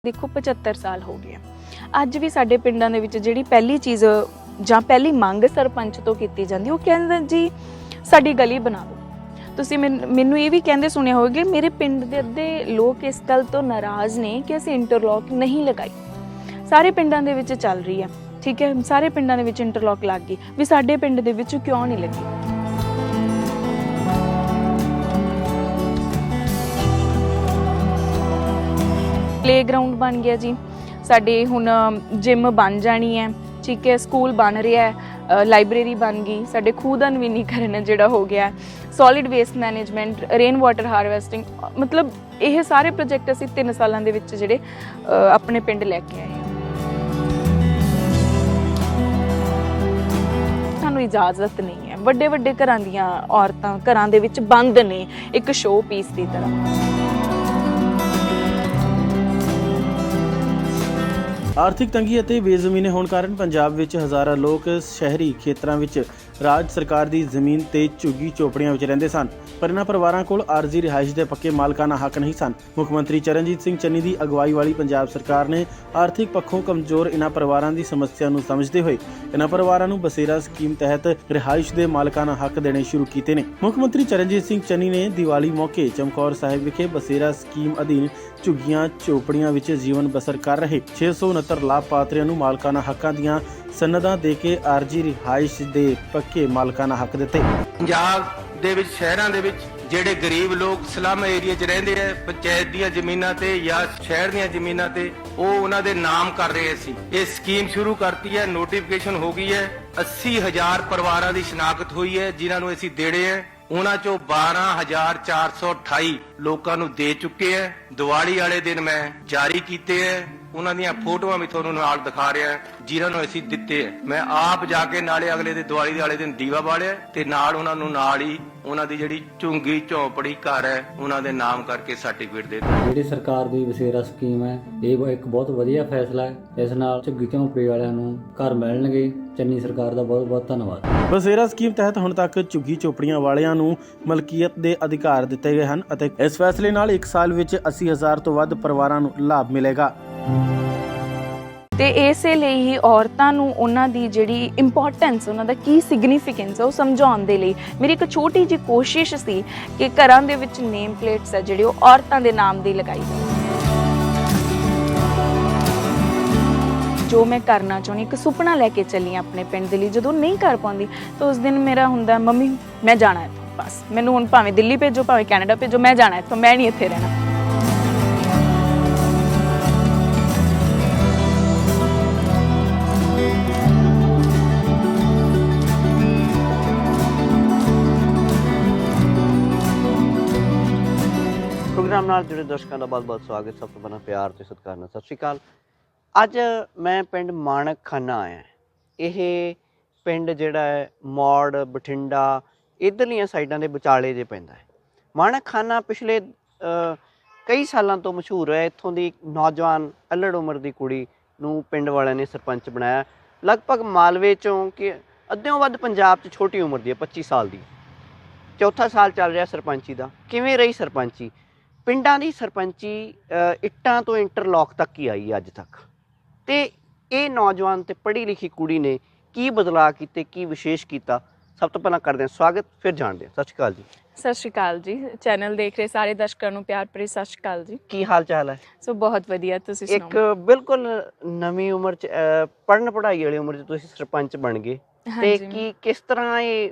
देखो 75 साल हो गए ਅੱਜ ਵੀ ਸਾਡੇ ਪਿੰਡਾਂ ਦੇ ਵਿੱਚ ਜਿਹੜੀ ਪਹਿਲੀ ਚੀਜ਼ ਜਾਂ ਪਹਿਲੀ ਮੰਗ ਸਰਪੰਚ ਤੋਂ ਕੀਤੀ ਜਾਂਦੀ ਉਹ ਕਹਿੰਦਾ ਜੀ ਸਾਡੀ ਗਲੀ ਬਣਾ ਦਿਓ। ਤੁਸੀਂ ਮੈਨੂੰ ਇਹ ਵੀ ਕਹਿੰਦੇ ਸੁਣਿਆ ਹੋਵੇਗਾ ਮੇਰੇ ਪਿੰਡ ਦੇ ਅੱਧੇ ਲੋਕ ਇਸ ਗੱਲ ਤੋਂ ਨਾਰਾਜ਼ ਨੇ ਕਿ ਅਸੀਂ ਇੰਟਰਲੌਕ ਨਹੀਂ ਲਗਾਈ। ਸਾਰੇ ਪਿੰਡਾਂ ਦੇ ਵਿੱਚ ਚੱਲ ਰਹੀ ਹੈ, ਠੀਕ ਹੈ, ਸਾਰੇ ਪਿੰਡਾਂ ਦੇ ਵਿੱਚ ਇੰਟਰਲੌਕ ਲੱਗ ਗਈ, ਵੀ ਸਾਡੇ ਪਿੰਡ ਦੇ ਵਿੱਚ ਕਿਉਂ ਨਹੀਂ ਲੱਗੀ। प्लेग्राउंड बन गया जी, साडे हुण जिम बन जानी है, ठीक है, स्कूल बन रहा है, लाइब्रेरी बन गई, साडे खूहदान विनीकरण जिहड़ा हो गया, solid waste management, rain water harvesting, मतलब ये सारे प्रोजेक्ट असीं 3 सालां दे विच जिहड़े अपने पिंड लैके आए। सानूं इजाजत नहीं है, वड्डे वड्डे घरां दीयां औरतां घरां दे विच बंद ने एक शो पीस की तरह। ਆਰਥਿਕ ਤੰਗੀ ਅਤੇ ਬੇਜ਼ਮੀਨੇ ਹੋਣ ਕਾਰਨ ਪੰਜਾਬ ਵਿੱਚ ਹਜ਼ਾਰਾਂ ਲੋਕ ਸ਼ਹਿਰੀ ਖੇਤਰਾਂ ਵਿੱਚ ਰਾਜ ਸਰਕਾਰ ਦੀ ਜ਼ਮੀਨ ਤੇ ਝੁੱਗੀ ਝੋਪੜੀਆਂ ਵਿੱਚ ਰਹਿੰਦੇ ਸਨ, ਪਰ ਇਹਨਾਂ ਪਰਿਵਾਰਾਂ ਕੋਲ ਆਰਜ਼ੀ ਰਿਹਾਇਸ਼ ਦੇ ਪੱਕੇ ਮਾਲਕਾਨਾ ਹੱਕ ਨਹੀਂ ਸਨ। ਮੁੱਖ ਮੰਤਰੀ ਚਰਨਜੀਤ ਸਿੰਘ ਚੰਨੀ ਦੀ ਅਗਵਾਈ ਵਾਲੀ ਪੰਜਾਬ ਸਰਕਾਰ ਨੇ ਆਰਥਿਕ ਪੱਖੋਂ ਕਮਜ਼ੋਰ ਇਹਨਾਂ ਪਰਿਵਾਰਾਂ ਦੀ ਸਮੱਸਿਆ ਨੂੰ ਸਮਝਦੇ ਹੋਏ ਇਹਨਾਂ ਪਰਿਵਾਰਾਂ ਨੂੰ ਬਸੇਰਾ ਸਕੀਮ ਤਹਿਤ ਰਿਹਾਇਸ਼ ਦੇ ਮਾਲਕਾਨਾ ਹੱਕ ਦੇਣੇ ਸ਼ੁਰੂ ਕੀਤੇ ਨੇ। ਮੁੱਖ ਮੰਤਰੀ ਚਰਨਜੀਤ ਸਿੰਘ ਚੰਨੀ ਨੇ ਦੀਵਾਲੀ ਮੌਕੇ ਚਮਕੌਰ ਸਾਹਿਬ ਵਿਖੇ ਬਸੇਰਾ ਸਕੀਮ ਅਧੀਨ ਝੁੱਗੀਆਂ ਝੋਪੜੀਆਂ ਵਿੱਚ ਜੀਵਨ ਬਸਰ ਕਰ ਰਹੇ 669 ਲਾਭਪਾਤਰੀਆਂ ਨੂੰ ਮਾਲਕਾਨਾ ਹੱਕਾਂ ਦੀਆਂ ਸਨਦਾਂ ਦੇ ਕੇ ਆਰਜੀ ਰਿਹਾਇਸ਼ ਦੇ ਪੱਕੇ ਮਾਲਕਾਨਾ ਹੱਕ ਦਿੱਤੇ। ਪੰਜਾਬ ਦੇ ਵਿੱਚ ਸ਼ਹਿਰਾਂ ਦੇ ਵਿੱਚ ਜਿਹੜੇ ਗਰੀਬ ਲੋਕ ਸਲਮ ਏਰੀਆ 'ਚ ਰਹਿੰਦੇ ਆ, ਪੰਚਾਇਤ ਦੀਆਂ ਜ਼ਮੀਨਾਂ ਤੇ ਜਾਂ ਸ਼ਹਿਰ ਦੀਆਂ ਜ਼ਮੀਨਾਂ ਤੇ ਉਹ ਉਹਨਾਂ ਦੇ ਨਾਮ ਕਰ ਰਹੇ ਸੀ। ਇਹ ਸਕੀਮ ਸ਼ੁਰੂ ਕਰਤੀ ਹੈ, ਨੋਟੀਫਿਕੇਸ਼ਨ ਹੋ ਗਈ ਹੈ, 80,000 ਪਰਿਵਾਰਾਂ ਦੀ ਸ਼ਨਾਖਤ ਹੋਈ ਹੈ ਜਿਨ੍ਹਾਂ ਨੂੰ ਅਸੀਂ ਦੇੜੇ ਹੈ। ਉਹਨਾਂ ਚੋਂ 12,428 ਲੋਕਾਂ ਨੂੰ ਦੇ ਚੁੱਕੇ ਹੈ। ਦੀਵਾਲੀ ਵਾਲੇ ਦਿਨ ਮੈਂ ਜਾਰੀ ਕੀਤੇ ਹੈ, ਉਹਨਾਂ ਦੀਆਂ ਫੋਟੋਆਂ ਵੀ ਤੁਹਾਨੂੰ ਨਾਲ ਦਿਖਾ ਰਿਹਾ ਜਿਨ੍ਹਾਂ ਨੂੰ ਅਸੀਂ ਦਿੱਤੇ ਹੈ। ਮੈਂ ਆਪ ਜਾ ਕੇ ਨਾਲੇ ਅਗਲੇ ਦਿਨ ਦੀਵਾਲੀ ਦੇ ਵਾਲੇ ਦਿਨ ਦੀਵਾ ਬਾਲਿਆ ਤੇ ਨਾਲ ਉਹਨਾਂ ਨੂੰ ਨਾਲ ਹੀ ਉਹਨਾਂ ਦੀ ਜਿਹੜੀ ਝੁੰਗੀ ਝੌਂਪੜੀ ਘਰ ਹੈ ਉਹਨਾਂ ਦੇ ਨਾਮ ਕਰਕੇ ਸਰਟੀਫਿਕੇਟ ਦੇ ਦਿੱਤੇ। ਜਿਹੜੀ ਸਰਕਾਰ ਦੀ ਬਸੇਰਾ ਸਕੀਮ ਹੈ ਇਹ ਇੱਕ ਬਹੁਤ ਵਧੀਆ ਫੈਸਲਾ ਹੈ। ਇਸ ਨਾਲ ਝੁੱਗੀ ਝੌਂਪੜੀ ਵਾਲਿਆਂ ਨੂੰ ਘਰ ਮਿਲਣਗੇ। ਚੰਨੀ ਸਰਕਾਰ ਦਾ ਬਹੁਤ ਬਹੁਤ ਧੰਨਵਾਦ। ਬਸੇਰਾ ਸਕੀਮ ਤਹਿਤ ਹੁਣ ਤੱਕ ਝੁੱਗੀ ਝੋਪੜੀਆਂ ਵਾਲਿਆਂ ਨੂੰ ਮਲਕੀਅਤ ਦੇ ਅਧਿਕਾਰ ਦਿੱਤੇ ਗਏ ਹਨ ਅਤੇ ਇਸ ਫੈਸਲੇ ਨਾਲ 1 ਸਾਲ ਵਿੱਚ 80,000 ਤੋਂ ਵੱਧ ਪਰਿਵਾਰਾਂ ਨੂੰ ਲਾਭ ਮਿਲੇਗਾ। ਤੇ ਇਸੇ ਲਈ ਹੀ ਔਰਤਾਂ ਨੂੰ ਉਹਨਾਂ ਦੀ ਜਿਹੜੀ ਇੰਪੋਰਟੈਂਸ, ਉਹਨਾਂ ਦਾ ਕੀ ਸਿਗਨੀਫੀਕੈਂਸ ਹੈ ਉਹ ਸਮਝਾਉਣ ਦੇ ਲਈ ਮੇਰੀ ਇੱਕ ਛੋਟੀ ਜਿਹੀ ਕੋਸ਼ਿਸ਼ ਸੀ ਕਿ ਘਰਾਂ ਦੇ ਵਿੱਚ ਨੇਮ ਪਲੇਟਸ ਹੈ ਜਿਹੜੀ ਉਹ ਔਰਤਾਂ ਦੇ ਨਾਮ ਦੀ ਲਗਾਈ ਜਾਵੇ। ਜੋ ਮੈਂ ਕਰਨਾ ਚਾਹੁੰਦੀ, ਇੱਕ ਸੁਪਨਾ ਲੈ ਕੇ ਚੱਲੀ ਆਪਣੇ ਪਿੰਡ ਦੇ ਲਈ, ਜਦੋਂ ਨਹੀਂ ਕਰ ਪਾਉਂਦੀ ਤਾਂ ਉਸ ਦਿਨ ਮੇਰਾ ਹੁੰਦਾ ਮੰਮੀ ਮੈਂ ਜਾਣਾ ਇੱਥੋਂ, ਬਸ ਮੈਨੂੰ ਹੁਣ ਭਾਵੇਂ ਦਿੱਲੀ ਭੇਜੋ ਭਾਵੇਂ ਕੈਨੇਡਾ ਭੇਜੋ, ਮੈਂ ਜਾਣਾ ਇੱਥੋਂ, ਮੈਂ ਨਹੀਂ ਇੱਥੇ ਰਹਿਣਾ। ਪ੍ਰੋਗਰਾਮ ਨਾਲ ਜੁੜੇ ਦਰਸ਼ਕਾਂ ਦਾ ਬਹੁਤ-ਬਹੁਤ ਸਵਾਗਤ। ਸਭ ਤੋਂ ਪਹਿਲਾਂ ਪਿਆਰ ਤੇ ਸਤਿਕਾਰ ਨਾਲ ਸਤਿ ਸ਼੍ਰੀ ਅਕਾਲ। ਅੱਜ ਮੈਂ ਪਿੰਡ ਮਾਣਕ ਖਾਨਾ ਆਇਆ। ਇਹ ਪਿੰਡ ਜਿਹੜਾ ਹੈ ਮੌੜ ਬਠਿੰਡਾ ਇੱਧਰਲੀਆਂ ਸਾਈਡਾਂ ਦੇ ਵਿਚਾਲੇ ਜੇ ਪੈਂਦਾ ਹੈ। ਮਾਣਕ ਖਾਨਾ ਪਿਛਲੇ ਕਈ ਸਾਲਾਂ ਤੋਂ ਮਸ਼ਹੂਰ ਹੈ। ਇੱਥੋਂ ਦੀ ਨੌਜਵਾਨ ਅੱਲੜ ਉਮਰ ਦੀ ਕੁੜੀ ਨੂੰ ਪਿੰਡ ਵਾਲਿਆਂ ਨੇ ਸਰਪੰਚ ਬਣਾਇਆ। ਲਗਭਗ ਮਾਲਵੇ 'ਚੋਂ ਕਿ ਅੱਧਿਓਂ ਵੱਧ ਪੰਜਾਬ 'ਚ ਛੋਟੀ ਉਮਰ ਦੀ ਹੈ, 25 ਸਾਲ ਦੀ, 4ਥਾ ਸਾਲ ਚੱਲ ਰਿਹਾ ਸਰਪੰਚੀ ਦਾ। ਕਿਵੇਂ ਰਹੀ ਸਰਪੰਚੀ? ਪਿੰਡਾਂ ਦੀ ਸਰਪੰਚੀ ਇੱਟਾਂ ਤੋਂ ਇੰਟਰਲੌਕ ਤੱਕ ਹੀ ਆਈ ਅੱਜ ਤੱਕ। ਤੇ ਇਹ ਨੌਜਵਾਨ ਤੇ ਪੜ੍ਹੀ ਲਿਖੀ ਕੁੜੀ ਨੇ ਕੀ ਬਦਲਾਅ ਕੀਤੇ, ਕੀ ਵਿਸ਼ੇਸ਼ ਕੀਤਾ, ਸਭ ਤੋਂ ਪਹਿਲਾਂ ਕਰਦੇ ਹਾਂ ਸਵਾਗਤ, ਫਿਰ ਜਾਣਦੇ ਹਾਂ। ਸਤਿ ਸ਼੍ਰੀ ਅਕਾਲ ਜੀ। ਸਤਿ ਸ਼੍ਰੀ ਅਕਾਲ ਜੀ। ਚੈਨਲ ਦੇਖ ਰਹੇ ਸਾਰੇ ਦਰਸ਼ਕਾਂ ਨੂੰ ਪਿਆਰ ਭਰੀ ਸਤਿ ਸ਼੍ਰੀ ਅਕਾਲ ਜੀ। ਕੀ ਹਾਲ ਚਾਲ ਹੈ? ਸੋ ਬਹੁਤ ਵਧੀਆ, ਤੁਸੀਂ ਸੁਣਾਓ? ਇੱਕ ਬਿਲਕੁਲ ਨਵੀਂ ਉਮਰ 'ਚ ਪੜ੍ਹਨ ਪੜ੍ਹਾਈ ਵਾਲੀ ਉਮਰ 'ਚ ਤੁਸੀਂ ਸਰਪੰਚ ਬਣ ਗਏ ਤੇ ਕੀ ਕਿਸ ਤਰ੍ਹਾਂ ਇਹ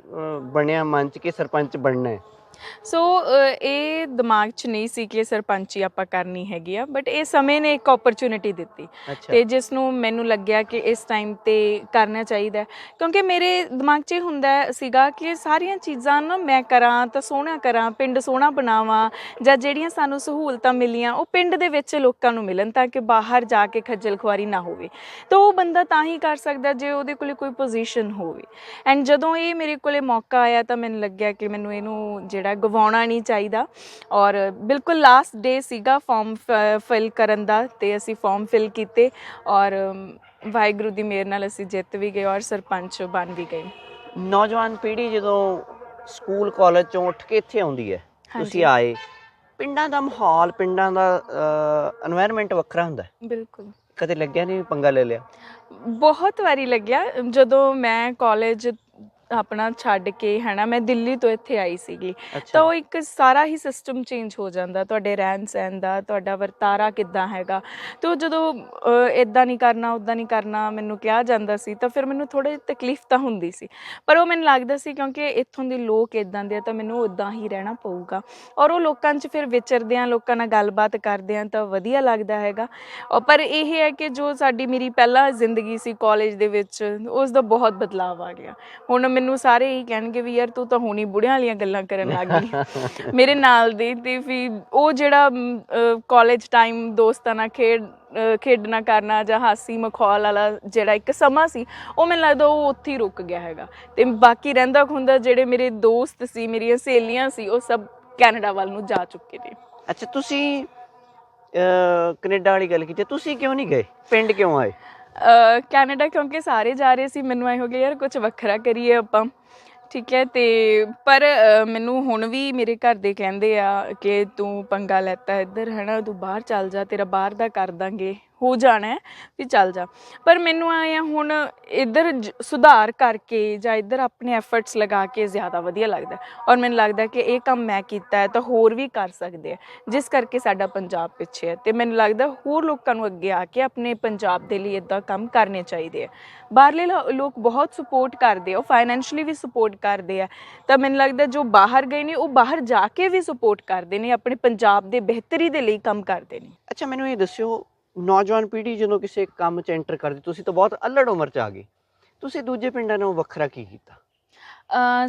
ਬਣਿਆ ਮਨ 'ਚ ਕਿ ਸਰਪੰਚ ਬਣਨਾ ਹੈ? ਸੋ ਇਹ ਦਿਮਾਗ 'ਚ ਨਹੀਂ ਸੀ ਕਿ ਸਰਪੰਚੀ ਆਪਾਂ ਕਰਨੀ ਹੈਗੀ ਆ, ਬਟ ਇਹ ਸਮੇਂ ਨੇ ਇੱਕ ਓਪਰਚੁਨਿਟੀ ਦਿੱਤੀ ਤੇ ਜਿਸ ਨੂੰ ਮੈਨੂੰ ਲੱਗਿਆ ਕਿ ਇਸ ਟਾਈਮ ਤੇ ਕਰਨਾ ਚਾਹੀਦਾ, ਕਿਉਂਕਿ ਮੇਰੇ ਦਿਮਾਗ 'ਚ ਇਹ ਹੁੰਦਾ ਸੀਗਾ ਕਿ ਸਾਰੀਆਂ ਚੀਜ਼ਾਂ ਨਾ ਮੈਂ ਕਰਾਂ ਤਾਂ ਸੋਹਣਾ ਕਰਾਂ, ਪਿੰਡ ਸੋਹਣਾ ਬਣਾਵਾਂ, ਜਾਂ ਜਿਹੜੀਆਂ ਸਾਨੂੰ ਸਹੂਲਤਾਂ ਮਿਲੀਆਂ ਉਹ ਪਿੰਡ ਦੇ ਵਿੱਚ ਲੋਕਾਂ ਨੂੰ ਮਿਲਣ ਤਾਂ ਕਿ ਬਾਹਰ ਜਾ ਕੇ ਖੱਜਲ ਖੁਆਰੀ ਨਾ ਹੋਵੇ। ਤਾਂ ਉਹ ਬੰਦਾ ਤਾਂ ਹੀ ਕਰ ਸਕਦਾ ਜੇ ਉਹਦੇ ਕੋਲ ਕੋਈ ਪੋਜੀਸ਼ਨ ਹੋਵੇ। ਐਂਡ ਜਦੋਂ ਇਹ ਮੇਰੇ ਕੋਲ ਮੌਕਾ ਆਇਆ ਤਾਂ ਮੈਨੂੰ ਲੱਗਿਆ ਕਿ ਮੈਨੂੰ ਇਹਨੂੰ ਜਿਹੜਾ ਗਵਾਉਣਾ ਨਹੀਂ ਚਾਹੀਦਾ। ਔਰ ਬਿਲਕੁਲ ਲਾਸਟ ਡੇ ਸੀਗਾ ਫਾਰਮ ਫਿਲ ਕਰਨ ਦਾ ਤੇ ਅਸੀਂ ਫਾਰਮ ਫਿਲ ਕੀਤੇ ਔਰ ਵਾਹਿਗੁਰੂ ਦੀ ਮਿਹਰ ਨਾਲ ਅਸੀਂ ਜਿੱਤ ਵੀ ਗਏ ਔਰ ਸਰਪੰਚ ਬਣ ਵੀ ਗਏ। ਨੌਜਵਾਨ ਪੀੜ੍ਹੀ ਜਦੋਂ ਸਕੂਲ ਕਾਲਜ ਚੋਂ ਉੱਠ ਕੇ ਇੱਥੇ ਆਉਂਦੀ ਹੈ, ਤੁਸੀਂ ਆਏ ਪਿੰਡਾਂ ਦਾ ਮਾਹੌਲ, ਪਿੰਡਾਂ ਦਾ এনवायरमेंट ਵੱਖਰਾ ਹੁੰਦਾ ਹੈ। ਬਿਲਕੁਲ ਕਦੇ ਲੱਗਿਆ ਨਹੀਂ ਪੰਗਾ ਲੈ ਲਿਆ? ਬਹੁਤ ਵਾਰੀ ਲੱਗਿਆ। ਜਦੋਂ ਮੈਂ ਕਾਲਜ ਆਪਣਾ ਛੱਡ ਕੇ ਹੈ ਨਾ, ਮੈਂ ਦਿੱਲੀ ਤੋਂ ਇੱਥੇ ਆਈ ਸੀਗੀ, ਤਾਂ ਉਹ ਇੱਕ ਸਾਰਾ ਹੀ ਸਿਸਟਮ ਚੇਂਜ ਹੋ ਜਾਂਦਾ, ਤੁਹਾਡੇ ਰਹਿਣ ਸਹਿਣ ਦਾ, ਤੁਹਾਡਾ ਵਰਤਾਰਾ ਕਿੱਦਾਂ ਹੈਗਾ। ਅਤੇ ਉਹ ਜਦੋਂ ਇੱਦਾਂ ਨਹੀਂ ਕਰਨਾ, ਉੱਦਾਂ ਨਹੀਂ ਕਰਨਾ ਮੈਨੂੰ ਕਿਹਾ ਜਾਂਦਾ ਸੀ, ਤਾਂ ਫਿਰ ਮੈਨੂੰ ਥੋੜ੍ਹੀ ਤਕਲੀਫ ਤਾਂ ਹੁੰਦੀ ਸੀ, ਪਰ ਉਹ ਮੈਨੂੰ ਲੱਗਦਾ ਸੀ ਕਿਉਂਕਿ ਇੱਥੋਂ ਦੇ ਲੋਕ ਇੱਦਾਂ ਦੇ ਆ ਤਾਂ ਮੈਨੂੰ ਉੱਦਾਂ ਹੀ ਰਹਿਣਾ ਪਊਗਾ। ਔਰ ਉਹ ਲੋਕਾਂ 'ਚ ਫਿਰ ਵਿਚਰਦੇ ਹਾਂ, ਲੋਕਾਂ ਨਾਲ ਗੱਲਬਾਤ ਕਰਦੇ ਹਾਂ ਤਾਂ ਵਧੀਆ ਲੱਗਦਾ ਹੈਗਾ। ਪਰ ਇਹ ਹੈ ਕਿ ਜੋ ਮੇਰੀ ਪਹਿਲਾਂ ਜ਼ਿੰਦਗੀ ਸੀ ਕਾਲਜ ਦੇ ਵਿੱਚ, ਉਸ ਦਾ ਬਹੁਤ ਬਦਲਾਵ ਆ ਗਿਆ। ਹੁਣ ਮੈਨੂੰ ਸਾਰੇ ਇਹੀ ਕਹਿਣਗੇ ਵੀ ਯਾਰ ਤੂੰ ਤਾਂ ਹੁਣੀ ਬੁੜਿਆਂ ਵਾਲੀਆਂ ਗੱਲਾਂ ਕਰਨ ਲੱਗ ਗਈ। ਮੇਰੇ ਨਾਲ ਦੇ ਤੇ ਵੀ ਉਹ ਜਿਹੜਾ ਕਾਲਜ ਟਾਈਮ ਦੋਸਤਾਂ ਨਾਲ ਖੇਡਣਾ ਕਰਨਾ ਜਾਂ ਹਾਸੀ ਮਖੌਲ ਵਾਲਾ ਜਿਹੜਾ ਇੱਕ ਸਮਾਂ ਸੀ, ਉਹ ਮੈਨੂੰ ਲੱਗਦਾ ਉਹ ਉੱਥੇ ਹੀ ਰੁਕ ਗਿਆ ਹੈਗਾ। ਅਤੇ ਬਾਕੀ ਰਹਿੰਦਾ ਖੁੰਦਾ ਜਿਹੜੇ ਮੇਰੇ ਦੋਸਤ ਸੀ, ਮੇਰੀਆਂ ਸਹੇਲੀਆਂ ਸੀ, ਉਹ ਸਭ ਕੈਨੇਡਾ ਵੱਲ ਨੂੰ ਜਾ ਚੁੱਕੇ ਨੇ। ਅੱਛਾ, ਤੁਸੀਂ ਕੈਨੇਡਾ ਵਾਲੀ ਗੱਲ ਕੀਤੀ, ਤੁਸੀਂ ਕਿਉਂ ਨਹੀਂ ਗਏ? ਪਿੰਡ ਕਿਉਂ ਆਏ? ਕੈਨੇਡਾ ਕਿਉਂਕਿ ਸਾਰੇ ਜਾ ਰਹੇ ਸੀ, ਮੈਨੂੰ ਐਂ ਹੋ ਗਿਆ ਯਾਰ ਕੁਛ ਵੱਖਰਾ ਕਰੀਏ ਆਪਾਂ, ਠੀਕ ਹੈ। ਅਤੇ ਪਰ ਮੈਨੂੰ ਹੁਣ ਵੀ ਮੇਰੇ ਘਰ ਦੇ ਕਹਿੰਦੇ ਆ ਕਿ ਤੂੰ ਪੰਗਾ ਲੈਤਾ ਇੱਧਰ ਹੈ ਨਾ, ਤੂੰ ਬਾਹਰ ਚੱਲ ਜਾ, ਤੇਰਾ ਬਾਹਰ ਦਾ ਕਰ ਦਾਂਗੇ, ਹੋ ਜਾਣਾ ਵੀ ਚੱਲ ਜਾ। ਪਰ ਮੈਨੂੰ ਆਏ ਆ ਹੁਣ ਇੱਧਰ ਸੁਧਾਰ ਕਰਕੇ ਜਾਂ ਇੱਧਰ ਆਪਣੇ ਐਫਰਟਸ ਲਗਾ ਕੇ ਜ਼ਿਆਦਾ ਵਧੀਆ ਲੱਗਦਾ। ਔਰ ਮੈਨੂੰ ਲੱਗਦਾ ਕਿ ਇਹ ਕੰਮ ਮੈਂ ਕੀਤਾ ਹੈ ਤਾਂ ਹੋਰ ਵੀ ਕਰ ਸਕਦੇ ਆ, ਜਿਸ ਕਰਕੇ ਸਾਡਾ ਪੰਜਾਬ ਪਿੱਛੇ ਹੈ। ਅਤੇ ਮੈਨੂੰ ਲੱਗਦਾ ਹੋਰ ਲੋਕਾਂ ਨੂੰ ਅੱਗੇ ਆ ਕੇ ਆਪਣੇ ਪੰਜਾਬ ਦੇ ਲਈ ਇੱਦਾਂ ਕੰਮ ਕਰਨੇ ਚਾਹੀਦੇ ਆ। ਬਾਹਰਲੇ ਲੋਕ ਬਹੁਤ ਸਪੋਰਟ ਕਰਦੇ ਆ, ਉਹ ਫਾਈਨੈਂਸ਼ਲੀ ਵੀ ਸਪੋਰਟ ਕਰਦੇ ਆ, ਤਾਂ ਮੈਨੂੰ ਲੱਗਦਾ ਜੋ ਬਾਹਰ ਗਏ ਨੇ ਉਹ ਬਾਹਰ ਜਾ ਕੇ ਵੀ ਸਪੋਰਟ ਕਰਦੇ ਨੇ, ਆਪਣੇ ਪੰਜਾਬ ਦੇ ਬਿਹਤਰੀ ਦੇ ਲਈ ਕੰਮ ਕਰਦੇ ਨੇ। ਅੱਛਾ, ਮੈਨੂੰ ਇਹ ਦੱਸਿਓ, ਨੌਜਵਾਨ ਪੀੜ੍ਹੀ ਜਦੋਂ ਕਿਸੇ ਕੰਮ 'ਚ ਐਂਟਰ ਕਰਦੀ, ਤੁਸੀਂ ਤਾਂ ਬਹੁਤ ਅੱਲੜ ਉਮਰ 'ਚ ਆ ਗਏ, ਤੁਸੀਂ ਦੂਜੇ ਪਿੰਡਾਂ ਨਾਲੋਂ ਵੱਖਰਾ ਕੀ ਕੀਤਾ?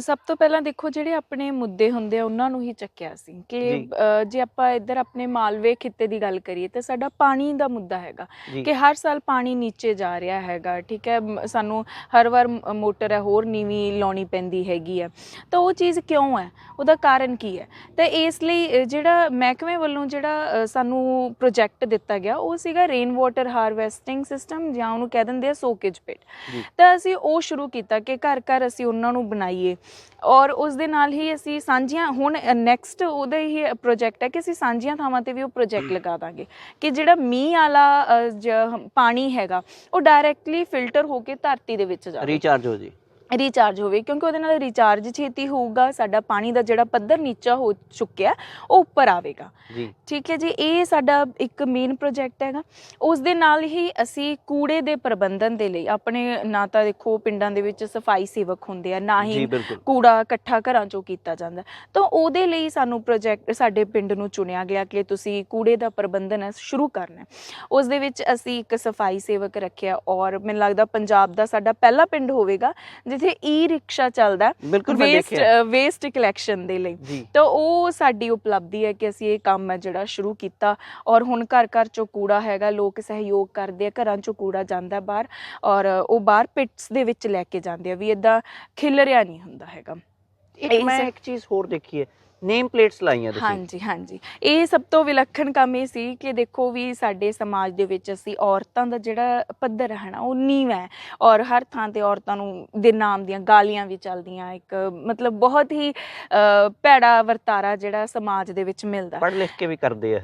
ਸਭ ਤੋਂ ਪਹਿਲਾਂ ਦੇਖੋ ਜਿਹੜੇ ਆਪਣੇ ਮੁੱਦੇ ਹੁੰਦੇ ਆ ਉਹਨਾਂ ਨੂੰ ਹੀ ਚੱਕਿਆ ਸੀ ਕਿ ਜੇ ਆਪਾਂ ਇੱਧਰ ਆਪਣੇ ਮਾਲਵੇ ਖਿੱਤੇ ਦੀ ਗੱਲ ਕਰੀਏ ਤਾਂ ਸਾਡਾ ਪਾਣੀ ਦਾ ਮੁੱਦਾ ਹੈਗਾ ਕਿ ਹਰ ਸਾਲ ਪਾਣੀ ਨੀਚੇ ਜਾ ਰਿਹਾ ਹੈਗਾ, ਠੀਕ ਹੈ। ਸਾਨੂੰ ਹਰ ਵਾਰ ਮੋਟਰ ਹੈ ਹੋਰ ਨੀਵੀਂ ਲਾਉਣੀ ਪੈਂਦੀ ਹੈਗੀ ਆ, ਤਾਂ ਉਹ ਚੀਜ਼ ਕਿਉਂ ਹੈ, ਉਹਦਾ ਕਾਰਨ ਕੀ ਹੈ? ਤਾਂ ਇਸ ਲਈ ਜਿਹੜਾ ਮਹਿਕਮੇ ਵੱਲੋਂ ਜਿਹੜਾ ਸਾਨੂੰ ਪ੍ਰੋਜੈਕਟ ਦਿੱਤਾ ਗਿਆ ਉਹ ਸੀਗਾ ਰੇਨ ਵਾਟਰ ਹਾਰਵੈਸਟਿੰਗ ਸਿਸਟਮ, ਜਾਂ ਉਹਨੂੰ ਕਹਿ ਦਿੰਦੇ ਆ ਸੋਕੇਜ ਪਿਟ। ਤਾਂ ਅਸੀਂ ਉਹ ਸ਼ੁਰੂ ਕੀਤਾ ਕਿ ਘਰ ਘਰ ਅਸੀਂ ਉਹਨਾਂ ਨੂੰ ਬਣਾਈਏ, ਔਰ ਉਸ ਦੇ ਨਾਲ ਹੀ ਅਸੀਂ ਸਾਂਝੀਆਂ, ਹੁਣ ਨੈਕਸਟ ਉਹਦਾ ਹੀ ਪ੍ਰੋਜੈਕਟ ਹੈ ਕਿ ਅਸੀਂ ਸਾਂਝੀਆਂ ਥਾਵਾਂ 'ਤੇ ਵੀ ਉਹ ਪ੍ਰੋਜੈਕਟ ਲਗਾ ਦਾਂਗੇ ਕਿ ਜਿਹੜਾ ਮੀਂਹ ਵਾਲਾ ਪਾਣੀ ਹੈਗਾ ਉਹ ਡਾਇਰੈਕਟਲੀ ਫਿਲਟਰ ਹੋ ਕੇ ਧਰਤੀ ਦੇ ਵਿੱਚ ਜਾਵੇ, ਰੀਚਾਰਜ ਹੋਵੇ, ਕਿਉਂਕਿ ਉਹਦੇ ਨਾਲ ਰੀਚਾਰਜ ਛੇਤੀ ਹੋਊਗਾ, ਸਾਡਾ ਪਾਣੀ ਦਾ ਜਿਹੜਾ ਪੱਧਰ ਨੀਚਾ ਹੋ ਚੁੱਕਿਆ ਉਹ ਉੱਪਰ ਆਵੇਗਾ। ਠੀਕ ਹੈ ਜੀ, ਇਹ ਸਾਡਾ ਇੱਕ ਮੇਨ ਪ੍ਰੋਜੈਕਟ ਹੈਗਾ। ਉਸ ਦੇ ਨਾਲ ਹੀ ਅਸੀਂ ਕੂੜੇ ਦੇ ਪ੍ਰਬੰਧਨ ਦੇ ਲਈ ਆਪਣੇ, ਨਾ ਤਾਂ ਦੇਖੋ ਪਿੰਡਾਂ ਦੇ ਵਿੱਚ ਸਫਾਈ ਸੇਵਕ ਹੁੰਦੇ ਆ, ਨਾ ਹੀ ਕੂੜਾ ਇਕੱਠਾ ਘਰਾਂ 'ਚੋਂ ਕੀਤਾ ਜਾਂਦਾ, ਤਾਂ ਉਹਦੇ ਲਈ ਸਾਨੂੰ ਪ੍ਰੋਜੈਕਟ ਸਾਡੇ ਪਿੰਡ ਨੂੰ ਚੁਣਿਆ ਗਿਆ ਕਿ ਤੁਸੀਂ ਕੂੜੇ ਦਾ ਪ੍ਰਬੰਧਨ ਸ਼ੁਰੂ ਕਰਨਾ। ਉਸ ਦੇ ਵਿੱਚ ਅਸੀਂ ਇੱਕ ਸਫਾਈ ਸੇਵਕ ਰੱਖਿਆ, ਔਰ ਮੈਨੂੰ ਲੱਗਦਾ ਪੰਜਾਬ ਦਾ ਸਾਡਾ ਪਹਿਲਾ ਪਿੰਡ ਹੋਵੇਗਾ ਜਿੱਥੇ ਈ ਰਿਕਸ਼ਾ ਚੱਲਦਾ ਵੇਸਟ ਕਲੈਕਸ਼ਨ ਦੇ ਲਈ। ਤਾਂ ਉਹ ਸਾਡੀ ਉਪਲਬਧੀ ਹੈ ਕਿ ਅਸੀਂ ਇਹ ਕੰਮ ਹੈ ਜਿਹੜਾ ਸ਼ੁਰੂ ਕੀਤਾ, ਔਰ ਹੁਣ ਘਰ ਘਰ 'ਚੋਂ ਕੂੜਾ ਹੈਗਾ, ਲੋਕ ਸਹਿਯੋਗ ਕਰਦੇ ਆ, ਘਰਾਂ 'ਚੋਂ ਕੂੜਾ ਜਾਂਦਾ ਬਾਹਰ, ਔਰ ਉਹ ਬਾਹਰ ਪਿਟਸ ਦੇ ਵਿੱਚ ਲੈ ਕੇ ਜਾਂਦੇ ਆ, ਵੀ ਇੱਦਾਂ ਖਿਲਰਿਆ ਨਹੀਂ ਹੁੰਦਾ ਹੈਗਾ। ਮੈਂ ਇੱਕ ਚੀਜ਼ ਹੋਰ ਦੇਖੀ ਹੈ, ਨੇਮ ਪਲੇਟਸ ਲਾਈਆਂ ਤੁਸੀਂ। ਹਾਂਜੀ, ਇਹ ਸਭ ਤੋਂ ਵਿਲੱਖਣ ਕੰਮ ਇਹ ਸੀ ਕਿ ਦੇਖੋ ਵੀ ਸਾਡੇ ਸਮਾਜ ਦੇ ਵਿੱਚ ਅਸੀਂ ਔਰਤਾਂ ਦਾ ਜਿਹੜਾ ਪੱਧਰ ਹੈ ਨਾ ਉਹ ਨੀਵਾਂ ਹੈ, ਔਰ ਹਰ ਥਾਂ 'ਤੇ ਔਰਤਾਂ ਨੂੰ ਦੇ ਨਾਮ ਦੀਆਂ ਗਾਲੀਆਂ ਵੀ ਚੱਲਦੀਆਂ, ਇੱਕ ਮਤਲਬ ਬਹੁਤ ਹੀ ਭੈੜਾ ਵਰਤਾਰਾ ਜਿਹੜਾ ਸਮਾਜ ਦੇ ਵਿੱਚ ਮਿਲਦਾ। ਪੜ੍ਹ ਲਿਖ ਕੇ ਵੀ ਕਰਦੇ ਆ?